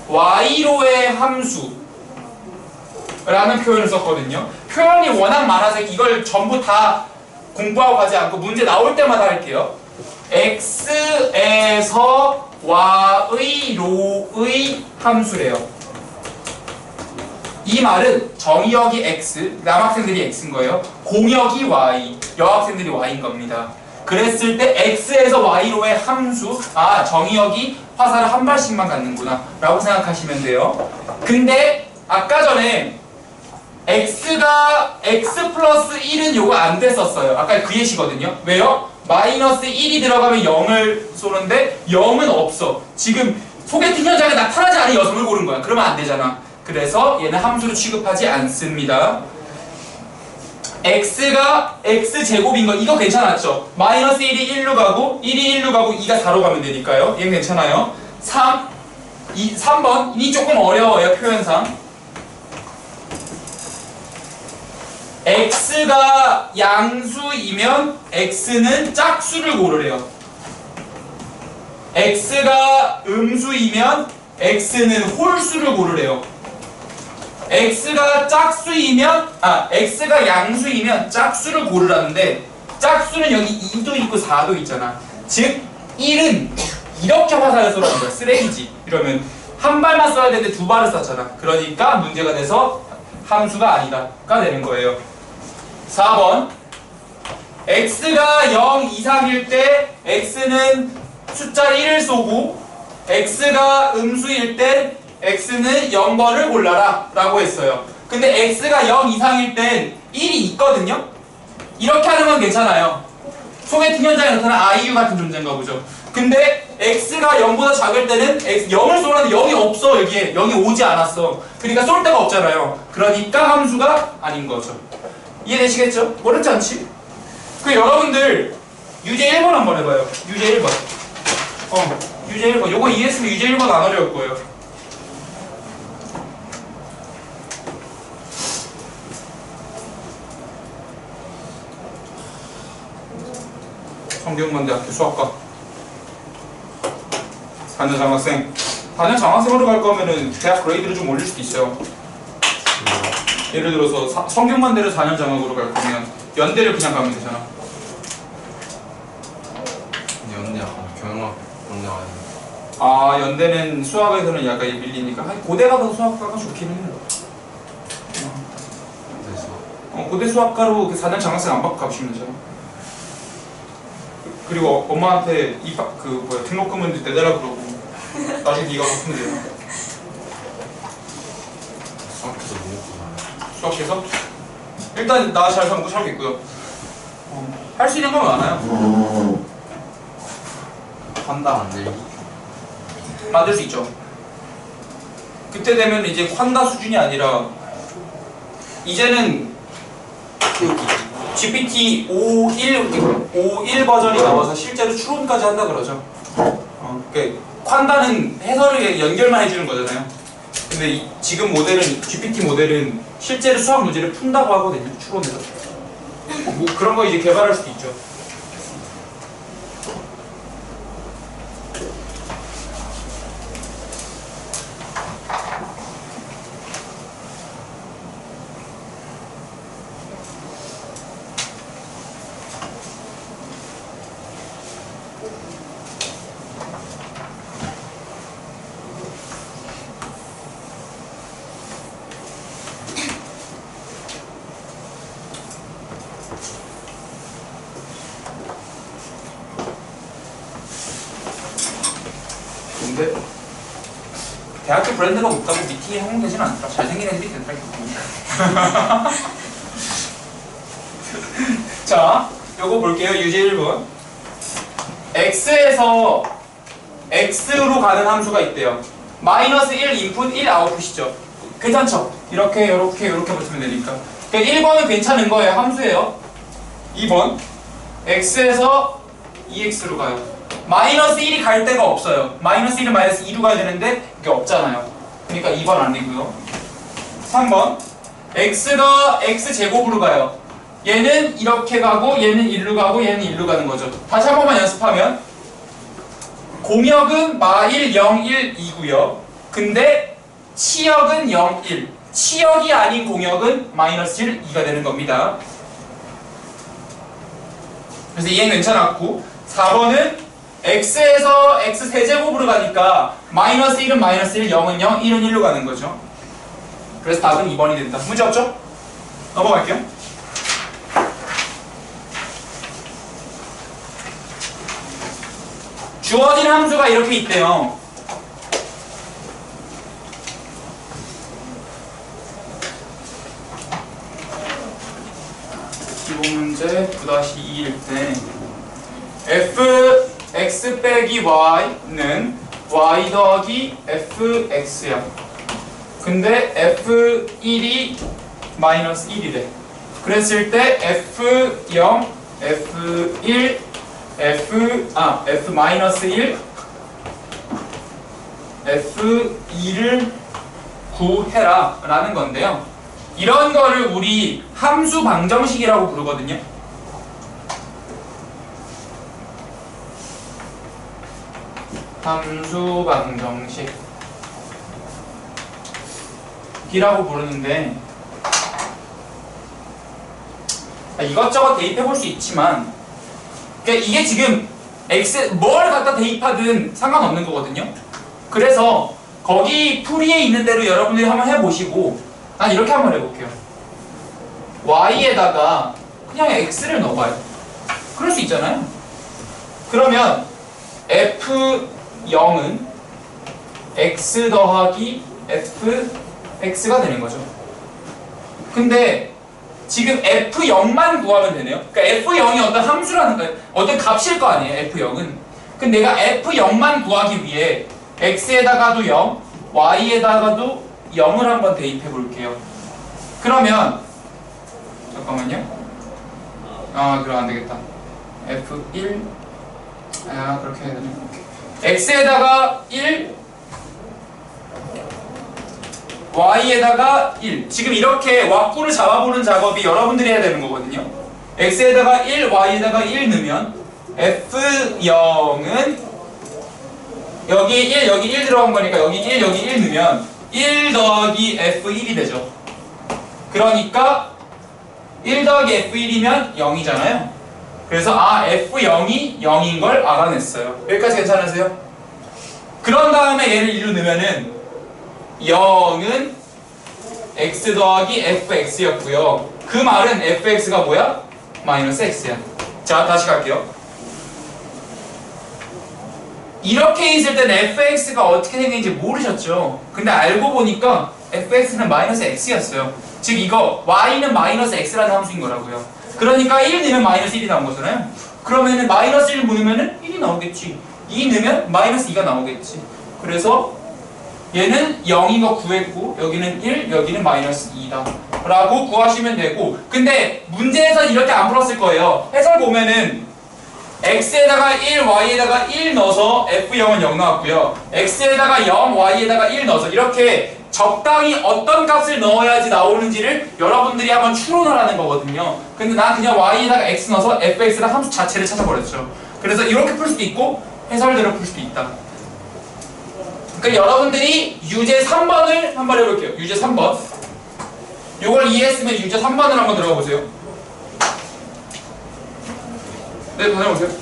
y로의 함수라는 표현을 썼거든요. 표현이 워낙 많아서 이걸 전부 다 공부하고 가지 않고 문제 나올 때마다 할게요. x에서 y로의 함수래요. 이 말은 정의역이 x, 남학생들이 x인 거예요. 공역이 y, 여학생들이 y인 겁니다. 그랬을 때 x에서 y로의 함수, 아 정의역이 화살을 한 발씩만 갖는구나 라고 생각하시면 돼요. 근데 아까 전에 x가 x 플러스 1은 요거 안 됐었어요. 아까 그 예시거든요. 왜요? 마이너스 1이 들어가면 0을 쏘는데 0은 없어. 지금 소개팅 현장에 나타나지 않은 여성을 고른 거야. 그러면 안 되잖아. 그래서 얘는 함수로 취급하지 않습니다. x가 x제곱인 거 이거 괜찮았죠? 마이너스 1이 1로 가고 1이 1로 가고 2가 4로 가면 되니까요. 얘는 괜찮아요. 3번 이 조금 어려워요. 표현상 x가 양수이면 x는 짝수를 고르래요. x가 음수이면 x는 홀수를 고르래요. x가 x가 양수이면 짝수를 고르라는데 짝수는 여기 2도 있고 4도 있잖아. 즉 1은 이렇게 화살을 쏘라는 거야. 쓰레기지. 이러면 한 발만 써야 되는데 두 발을 쐈잖아. 그러니까 문제가 돼서 함수가 아니다가 되는 거예요. 4번 x가 0 이상일 때 x는 숫자 1을 쏘고 x가 음수일 때 x는 0번을 골라라 라고 했어요. 근데 x가 0 이상일 땐 1이 있거든요. 이렇게 하는 건 괜찮아요. 소개팅 현장에 나타난 아이유 같은 존재인가 보죠. 근데 x가 0보다 작을 때는 0을 쏘라는데 0이 없어. 여기에 0이 오지 않았어. 그러니까 쏠 데가 없잖아요. 그러니까 함수가 아닌 거죠. 이해되시겠죠? 어렵지 않지? 그 여러분들 유제 1번 한번 해봐요. 유제 1번. 유제 1번. 요거 이해했으면 유제 1번 안 어려울 거예요. 성균관대학교 수학과 4년 장학생. 4년 장학생으로 갈 거면은 대학 그레이드를 좀 올릴 수도 있어요. 예를 들어서 성균관대를 4년 장학으로 갈 거면 연대를 그냥 가면 되잖아. 연대 약간 경영학 연대 아니에요. 아 연대는 수학에서는 약간 밀리니까 고대 가서 수학과가 좋기는 해요. 그래서 고대 수학과로 4년 장학생 안 받고 가시면 되잖아. 그리고 엄마한테 등록금은 내달라 그러고 나중에 네가 갚으면 돼요. 수학해서 너무 고생해요. 수학해서? 일단 나 잘 살고 살겠고요. 할 수 있는 건 많아요. 판단 안 내리기. 만들 수 있죠. 그때 되면 이제 환다 수준이 아니라 이제는 그 GPT 5.1 버전이 나와서 실제로 추론까지 한다 그러죠. 그러니까 환다는 해설을 연결만 해주는 거잖아요. 근데 지금 모델은 GPT 모델은 실제로 수학 문제를 푼다고 하거든요. 추론해서. 뭐 그런 거 이제 개발할 수도 있죠. 근데 대학교 브랜드가 없다고 미팅이 성공되진 않더라. 잘생긴 애들이 되더라. 자, 요거 볼게요. 유제 1번. x에서 x로 가는 함수가 있대요. 마이너스 1 인풋 1 아웃풋이죠. 괜찮죠? 이렇게 붙으면 되니까. 그러니까 1번은 괜찮은 거예요. 함수예요. 2번 x에서 2x로 가요. 마이너스 1이 갈 데가 없어요. 마이너스 1은 마이너스 2로 가야 되는데 그게 없잖아요. 그러니까 2번 아니고요. 3번 x가 x제곱으로 가요. 얘는 이렇게 가고 얘는 1로 가고 얘는 1로 가는 거죠. 다시 한 번만 연습하면 공역은 마1 0 1 2고요. 근데 치역은 0 1. 치역이 아닌 공역은 마이너스 1 2가 되는 겁니다. 그래서 이해는 괜찮았고 4번은 x에서 x 세제곱으로 가니까 마이너스 1은 마이너스 1, 0은 0, 1은 1로 가는 거죠. 그래서 답은 2번이 된다. 문제 없죠? 넘어갈게요. 주어진 함수가 이렇게 있대요. 기본 문제 9-2일 때 fx 빼기 y는 y 더하기 fx야. 근데 f1이 마이너스 1이래. 그랬을 때 f0, f1, f 마이너스 1, f2를 구해라 라는 건데요. 이런 거를 우리 함수 방정식이라고 부르거든요. 함수 방정식 이라고 부르는데 이것저것 대입해 볼 수 있지만 그러니까 이게 지금 x 뭘 갖다 대입하든 상관없는 거거든요. 그래서 거기 풀이에 있는 대로 여러분들이 한번 해보시고 난 이렇게 한번 해볼게요. y에다가 그냥 x를 넣어봐요. 그럴 수 있잖아요. 그러면 f0은 x 더하기 fx가 되는 거죠. 근데 지금 f0만 구하면 되네요. 그러니까 f0이 어떤 함수라는 거예요. 어떤 값일 거 아니에요. f0은. 근데 내가 f0만 구하기 위해 x에다가도 0, y에다가도 0을 한번 대입해 볼게요. 그러면 잠깐만요. 그럼 안 되겠다. f1 그렇게 해야 되네. x에다가 1, y에다가 1. 지금 이렇게 왁구를 잡아보는 작업이 여러분들이 해야 되는 거거든요. x에다가 1, y에다가 1 넣으면 f0은 여기 1, 여기 1 들어간 거니까 여기 1, 여기 1 넣으면 1 더하기 f1이 되죠. 그러니까 1 더하기 f1이면 0이잖아요. 그래서 f0이 0인 걸 알아냈어요. 여기까지 괜찮으세요? 그런 다음에 얘를 1로 넣으면은 0은 x 더하기 fx였고요. 그 말은 fx가 뭐야? 마이너스 x야. 자, 다시 갈게요. 이렇게 있을 때는 fx가 어떻게 생긴지 모르셨죠? 근데 알고 보니까 fx는 마이너스 x였어요. 즉 이거 y는 마이너스 x라는 함수인 거라고요. 그러니까 1 넣으면 마이너스 1이 나온 거잖아요. 그러면은 마이너스 1 넣으면 1이 나오겠지. 2 넣으면 마이너스 2가 나오겠지. 그래서 얘는 0인 거 구했고 여기는 1, 여기는 마이너스 2다 라고 구하시면 되고, 근데 문제에서 이렇게 안 풀었을 거예요. 해설 보면은 x에다가 1, y에다가 1 넣어서 f0은 0 나왔고요. x에다가 0, y에다가 1 넣어서 이렇게 적당히 어떤 값을 넣어야지 나오는지를 여러분들이 한번 추론을 하는 거거든요. 근데 난 그냥 y에다가 x 넣어서 fx랑 함수 자체를 찾아버렸죠. 그래서 이렇게 풀 수도 있고 해설대로 풀 수도 있다. 그러니까 여러분들이 유제 3번을 한번 해볼게요. 유제 3번. 이걸 이해했으면 유제 3번을 한번 들어가 보세요. 네, 다녀오세요.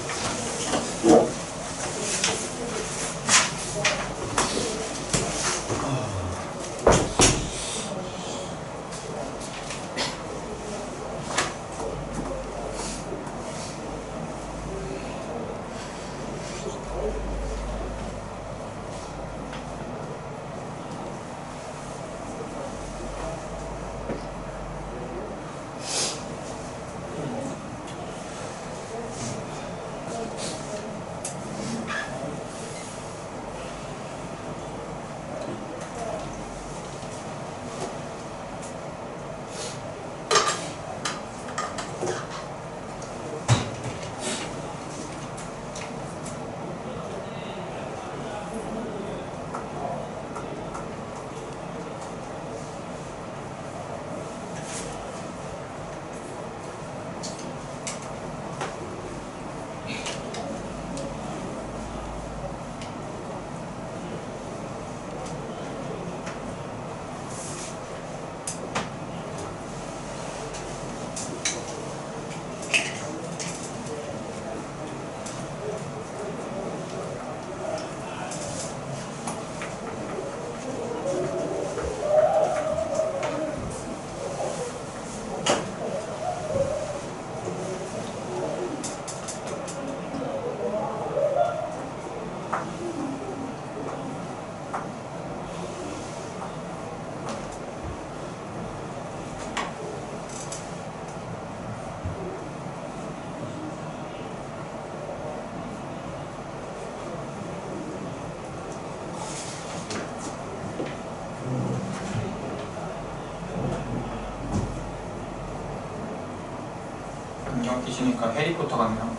안경 끼시니까 해리포터 같네요.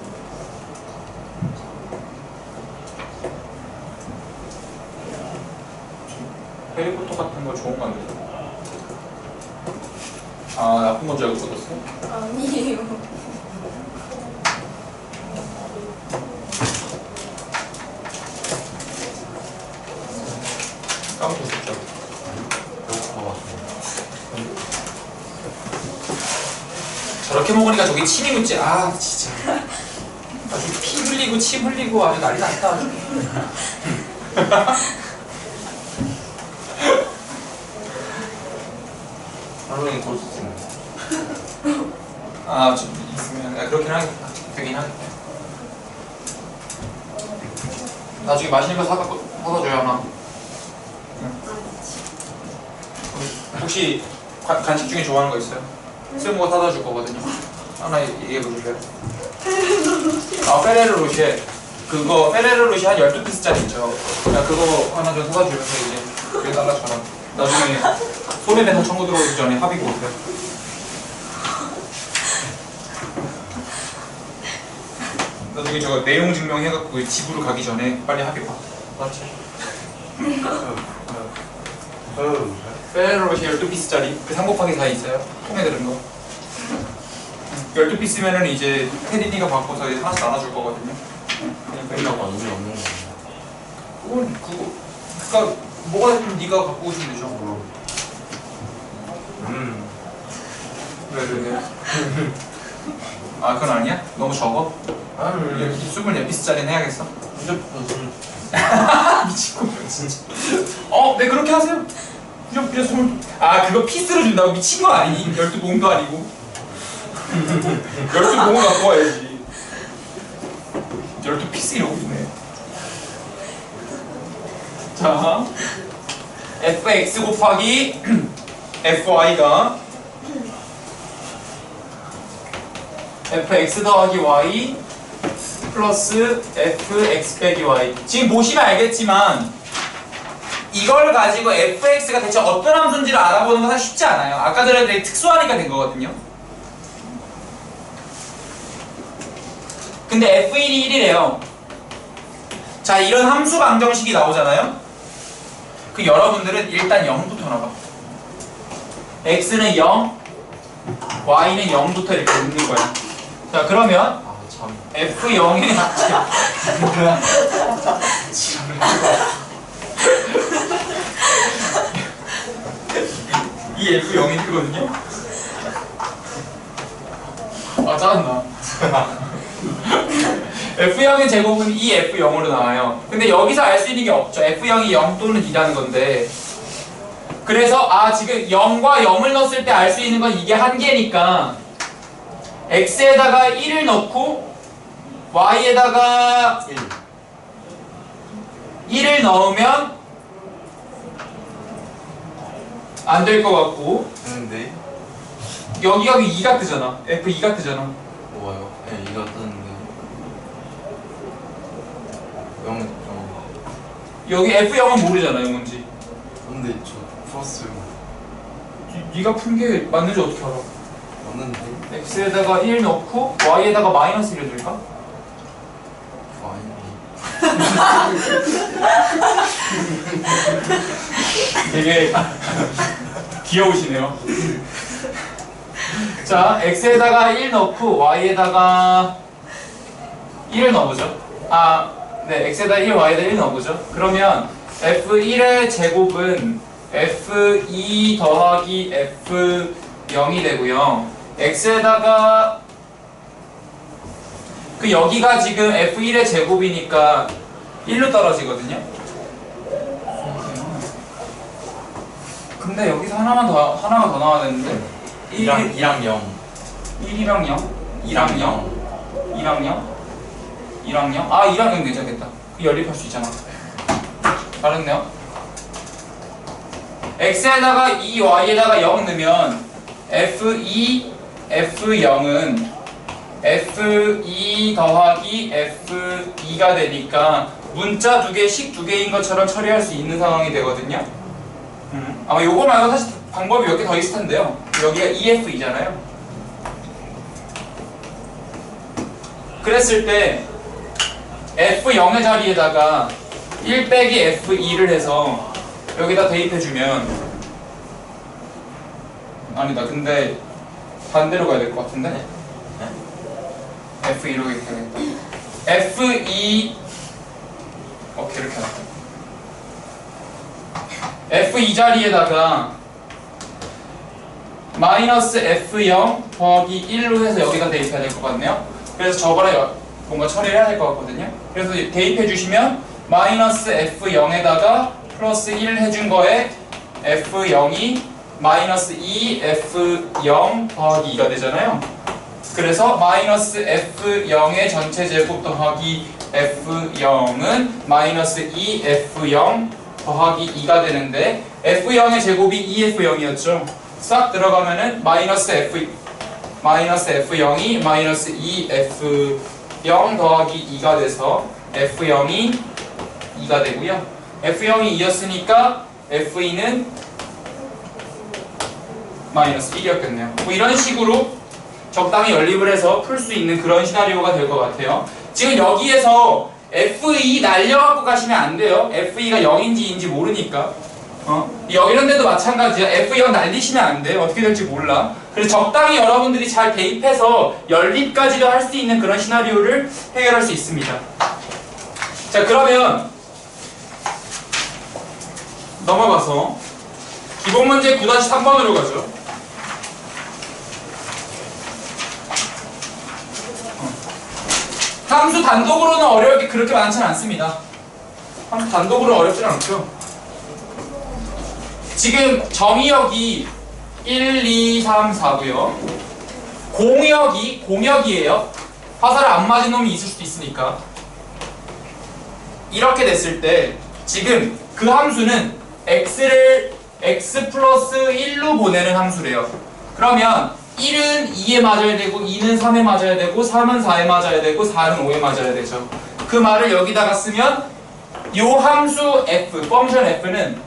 해리포터 같은 거 좋은 거 아니에요? 아, 나쁜 건 줄 알고 썼어? 아니에요. 까먹고 싶죠? 저렇게 먹으니까 저기 침이 묻지. 아, 진짜. 아주 피 흘리고 침 흘리고 아주 난리 났다. 아주. 하루에 볼수 있는. 아, 좀 있으면 그렇긴 하겠다. 되긴 하겠다. 나중에 맛있는 거 사다 줘야 하나? 혹시 간식 중에 좋아하는 거 있어요? 쓸모 사다 줄 거거든요. 하나 얘기해 보실래요? 아, 페레르 로쉐. 그거 페레르 로쉐 한 12피스짜리 있죠. 야, 그거 하나 좀 사다 주면서 이제 여기 달라처럼 나중에 소매대사 청구 들어오기 전에 합의고 오세요. 나중에 저거 내용 증명해갖고 집으로 가기 전에 빨리 합의 봐. 맞지? 페레르 로쉐 12피스짜리 그 3 곱하기 4 있어요? 통에 들은 거. 12피스면은 이제 테디니가 바꿔서 하나씩 나눠줄 거거든요. 빼려고 의미 없는 거. 그니까 뭐가 됐든 네가 갖고 오시면 되죠. 왜? 아, 그건 아니야? 너무 적어? 24피스짜리는 해야겠어? 미친놈이야 진짜. 네, 그렇게 하세요. 아, 그거 피스로 준다고? 미친 거 아니니? 12봉도 아니고 12봉을 갖고 와야지. 12피스 이러고 있네. 자, fx 곱하기 fy가 fx 더하기 y 플러스 fx 빼기 y. 지금 보시면 알겠지만 이걸 가지고 fx가 대체 어떤 함수인지를 알아보는 건 사실 쉽지 않아요. 아까 전에 되게 특수하니까 된 거거든요. 근데 f1이 1이래요. 자, 이런 함수 방정식이 나오잖아요. 그 여러분들은 일단 0부터 나가. x는 0, y는 0부터 이렇게 넣는 거야. 자, 그러면 F0의 이 F0이 되거든요. 아 짜증나. F0의 제곱은 이 F0으로 나와요. 근데 여기서 알 수 있는 게 없죠. F0이 0 또는 2라는 건데. 그래서 지금 0과 0을 넣었을 때 알 수 있는 건 이게 한 개니까 X에다가 1을 넣고 Y에다가 1을 넣으면 안 될 것 같고 되는데 여기가 2가 뜨잖아. F2가 뜨잖아. 뭐예요? 네, 이거 뜨는데 0. 여기 F0은 모르잖아요, 뭔지. 근데 저 풀었어요. 네가 푼 게 맞는지 어떻게 알아? 맞는데 X에다가 1 넣고 Y에다가 마이너스 1을 넣을까? 아니네. 되게 귀여우시네요. 자, X에다가 1 넣고 Y에다가 1을 넣어보죠. 네, X에다 1, Y에다 1 넣어보죠. 그러면 F1의 제곱은 F2 더하기 F0이 되고요. X에다가 여기가 지금 F1의 제곱이니까 1로 떨어지거든요. 근데 여기서 하나가 더 나와야 되는데 2랑 0. 1이랑 0? 2랑 0? 2랑 0? 2랑 0? 2랑 0 괜찮겠다. 연립할 수 있잖아. 잘했네요. X에다가 2, Y에다가 0 넣으면 F2, F0은 F2 더하기 F2가 되니까 문자 두 개, 식 두 개인 것처럼 처리할 수 있는 상황이 되거든요. 아마 요거 말고 사실 방법이 몇 개 더 있을 텐데요. 여기가 EF2잖아요. 그랬을 때 F0의 자리에다가 1 빼기 F2를 해서 여기다 대입해주면 아니다. 근데 반대로 가야 될 것 같은데? F2로 이렇게 하겠다. F2 오케이 이렇게 하자. F2 자리에다가 마이너스 F0 더하기 1로 해서 여기다 대입해야 될 것 같네요. 그래서 저거랑 뭔가 처리를 해야 될 것 같거든요. 그래서 대입해 주시면 마이너스 F0에다가 플러스 1 해준 거에 F0이 마이너스 2F0 더하기 2가 되잖아요. 그래서 마이너스 F0의 전체 제곱 더하기 F0은 마이너스 2F0 더하기 2가 되는데 F0의 제곱이 2F0이었죠. 싹 들어가면은 마이너스 F0이 마이너스 2F0 더하기 2가 돼서 F0이 2가 되고요. F0이 2였으니까 F2는 마이너스 1이었겠네요. 뭐 이런 식으로 적당히 연립을 해서 풀 수 있는 그런 시나리오가 될 것 같아요. 지금 여기에서 F2 날려갖고 가시면 안 돼요. F2가 0인지 2인지 모르니까. 이런 데도 마찬가지야. F0 날리시면 안 돼요. 어떻게 될지 몰라. 그래서 적당히 여러분들이 잘 대입해서 연립까지도 할 수 있는 그런 시나리오를 해결할 수 있습니다. 자, 그러면 넘어가서 기본 문제 9-3번으로 가죠. 함수 단독으로는 어려울 게 그렇게 많지는 않습니다. 함수 단독으로 어렵지는 않죠. 지금 정의역이 1, 2, 3, 4고요. 공역이에요. 화살을 안 맞은 놈이 있을 수도 있으니까. 이렇게 됐을 때 지금 그 함수는 x를 x 플러스 1로 보내는 함수래요. 그러면 1은 2에 맞아야 되고 2는 3에 맞아야 되고 3은 4에 맞아야 되고 4는 5에 맞아야 되죠. 그 말을 여기다가 쓰면 이 함수 f, 펑션 f는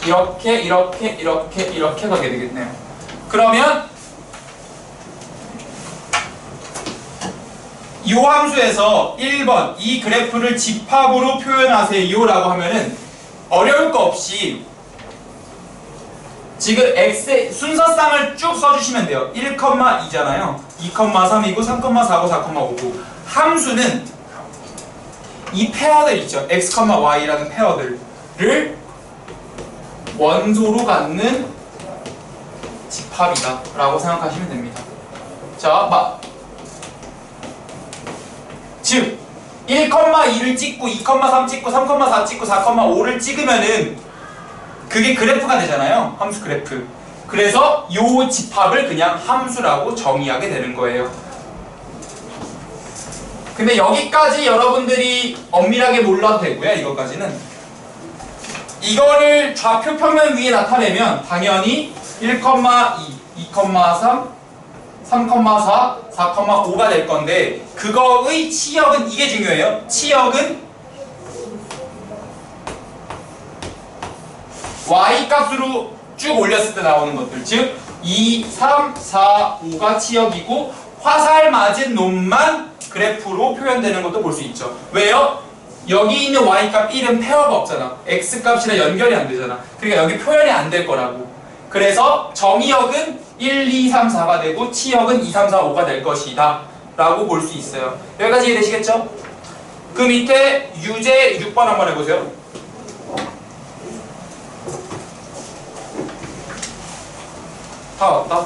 이렇게 가게 되겠네요. 그러면 이 함수에서 1번 이 그래프를 집합으로 표현하세요 라고 하면은 어려울 거 없이 지금 x의 순서쌍을 쭉 써주시면 돼요. 1,2잖아요. 2,3이고 3,4고 4,5고 함수는 이 페어들 있죠. x, y라는 페어들을 원소로 갖는 집합이다 라고 생각하시면 됩니다. 자, 즉 1,2를 찍고 2,3 찍고 3,4 찍고 4,5를 찍으면은 그게 그래프가 되잖아요. 함수 그래프. 그래서 요 집합을 그냥 함수라고 정의하게 되는 거예요. 근데 여기까지 여러분들이 엄밀하게 몰라도 되고요. 이것까지는 이거를 좌표 평면 위에 나타내면 당연히 1,2, 2,3, 3,4, 4,5가 될 건데 그거의 치역은 이게 중요해요. 치역은 y 값으로 쭉 올렸을 때 나오는 것들, 즉 2, 3, 4, 5가 치역이고 화살 맞은 놈만 그래프로 표현되는 것도 볼 수 있죠. 왜요? 여기 있는 y값 1은 페어가 없잖아. x값이랑 연결이 안 되잖아. 그러니까 여기 표현이 안 될 거라고. 그래서 정의역은 1, 2, 3, 4가 되고 치역은 2, 3, 4, 5가 될 것이다 라고 볼 수 있어요. 여기까지 이해되시겠죠? 그 밑에 유제 6번 한번 해보세요. 다 왔다.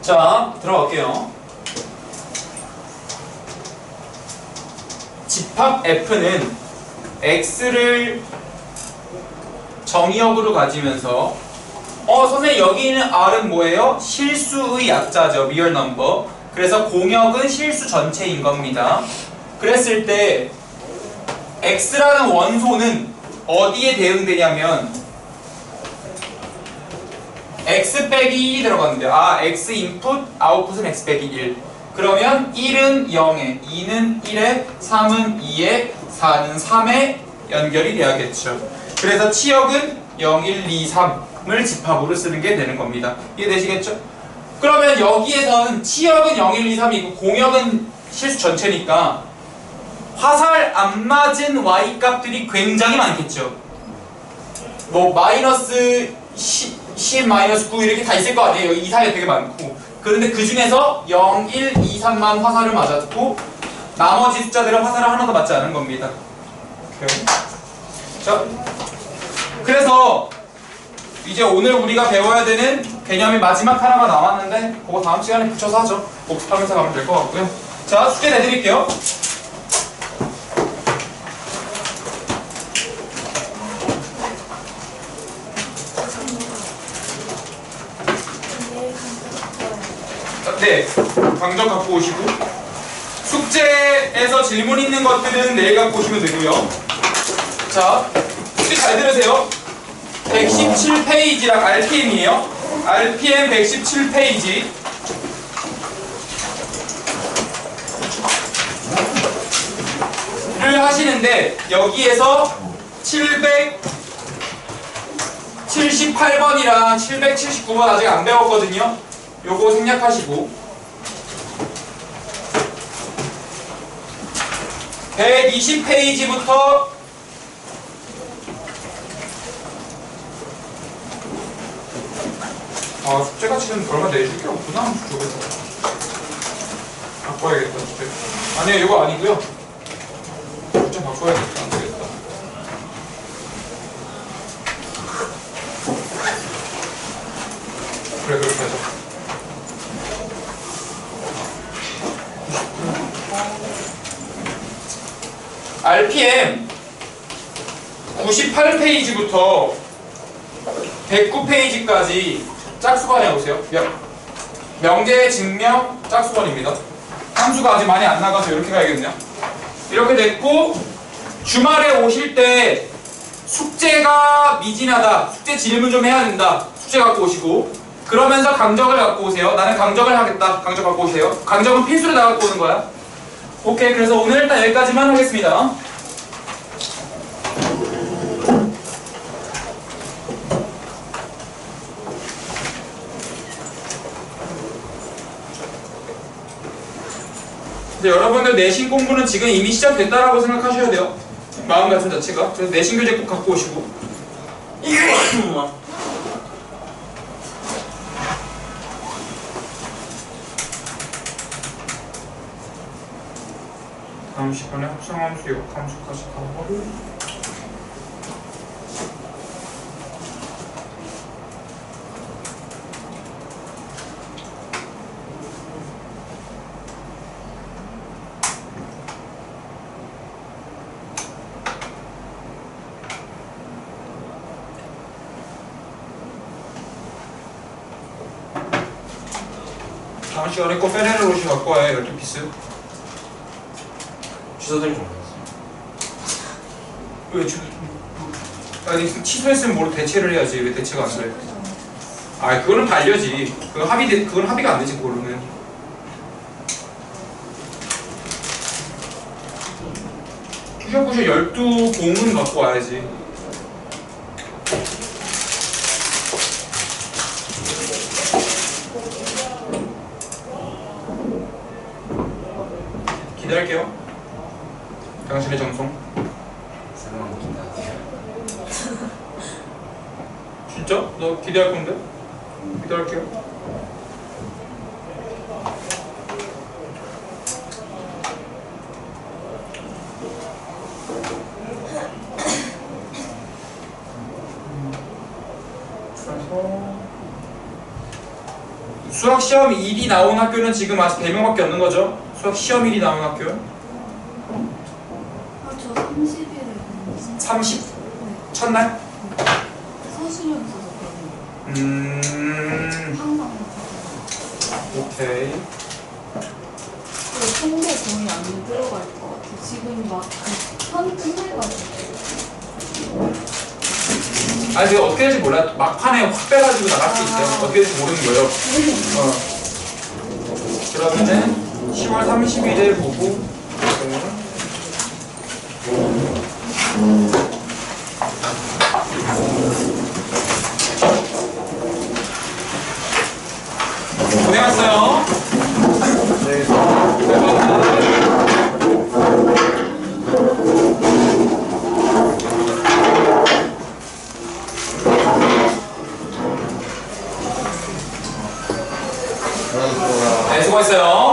자, 들어갈게요. 집합 F는 X를 정의역으로 가지면서 선생님 여기 있는 R은 뭐예요? 실수의 약자죠. real number. 그래서 공역은 실수 전체인 겁니다. 그랬을 때 X라는 원소는 어디에 대응되냐면 x 빼기 1이 들어갔는데 x 인풋, 아웃풋은 x 빼기 1. 그러면 1은 0에, 2는 1에, 3은 2에, 4는 3에 연결이 돼야겠죠. 그래서 치역은 0, 1, 2, 3을 집합으로 쓰는 게 되는 겁니다. 이해되시겠죠? 그러면 여기에서는 치역은 0, 1, 2, 3이고 공역은 실수 전체니까 화살 안 맞은 y 값들이 굉장히 많겠죠. 뭐 마이너스 10, 마이너스 9 이렇게 다 있을 거 아니에요. 여기 이 사이에 되게 많고. 그런데 그 중에서 0, 1, 2, 3만 화살을 맞았고 나머지 숫자들은 화살을 하나도 맞지 않은 겁니다. 오케이. 자, 그래서 이제 오늘 우리가 배워야 되는 개념이 마지막 하나가 남았는데 그거 다음 시간에 붙여서 하죠. 복습하면서 가면 될 것 같고요. 자, 숙제 내드릴게요. 네, 강적 갖고 오시고 숙제에서 질문 있는 것들은 내일 갖고 오시면 되고요. 자, 숙제 잘 들으세요. 117페이지랑 RPM이에요. RPM 117페이지. 를 하시는데 여기에서 700 778번이랑 779번 아직 안 배웠거든요. 요거 생략하시고 120페이지부터 숙제가치는 얼마 내줄 게 없구나. 저기서 바꿔야겠다. 숙제. 아니요, 이거 아니고요. 숙제 바꿔야겠다. 안 되겠다. 그래, 그렇게 하자. RPM 98페이지부터 109페이지까지 짝수관 해보세요. 명제, 증명, 짝수관입니다. 함수가 아직 많이 안 나가서 이렇게 가야겠네요. 이렇게 됐고, 주말에 오실 때 숙제가 미진하다, 숙제 질문 좀 해야 된다, 숙제 갖고 오시고, 그러면서 강적을 갖고 오세요. 나는 강적을 하겠다, 강적 갖고 오세요. 강적은 필수로 다 갖고 오는 거야. 오케이, 그래서 오늘 일단 여기까지만 하겠습니다. 근데 여러분들 내신 공부는 지금 이미 시작됐다라고 생각하셔야 돼요. 마음가짐 자체가. 그래서 내신 교재 꼭 갖고 오시고. 다음 시간에 합성함수, 역함수까지 가보고. 다음 시간에 꼭 페레르 로시 갖고 와요. 12피스. 취소된 거 왜 아니 취소했으면 뭘 대체를 해야지. 왜 대체가 안 돼? 아, 그거는 반려지. 그건 합의가 안 되지. 그거는. 푸셔푸셔 12공은 갖고 와야지. 기다릴게요. 당신의 정성. 설마 기다려. 진짜? 너 기대할 건데? 기다릴게요. 수학 시험 1이 나온 학교는 지금 아직 4명밖에 없는 거죠? 수학 시험 1이 나온 학교? 저 30일에 30? 첫날? 서술형서 항상 오케이. 통계 거의 안 들어갈 것 같아. 지금 막편 끝내가지고. 아니 근데 어떻게 될지 몰라. 막판에 확 빼가지고 나갈 수 있어요. 어떻게 될지 모르는 거예요. 그러면은 10월 30일에 보고 고생하셨어요. 네, 수고했어요.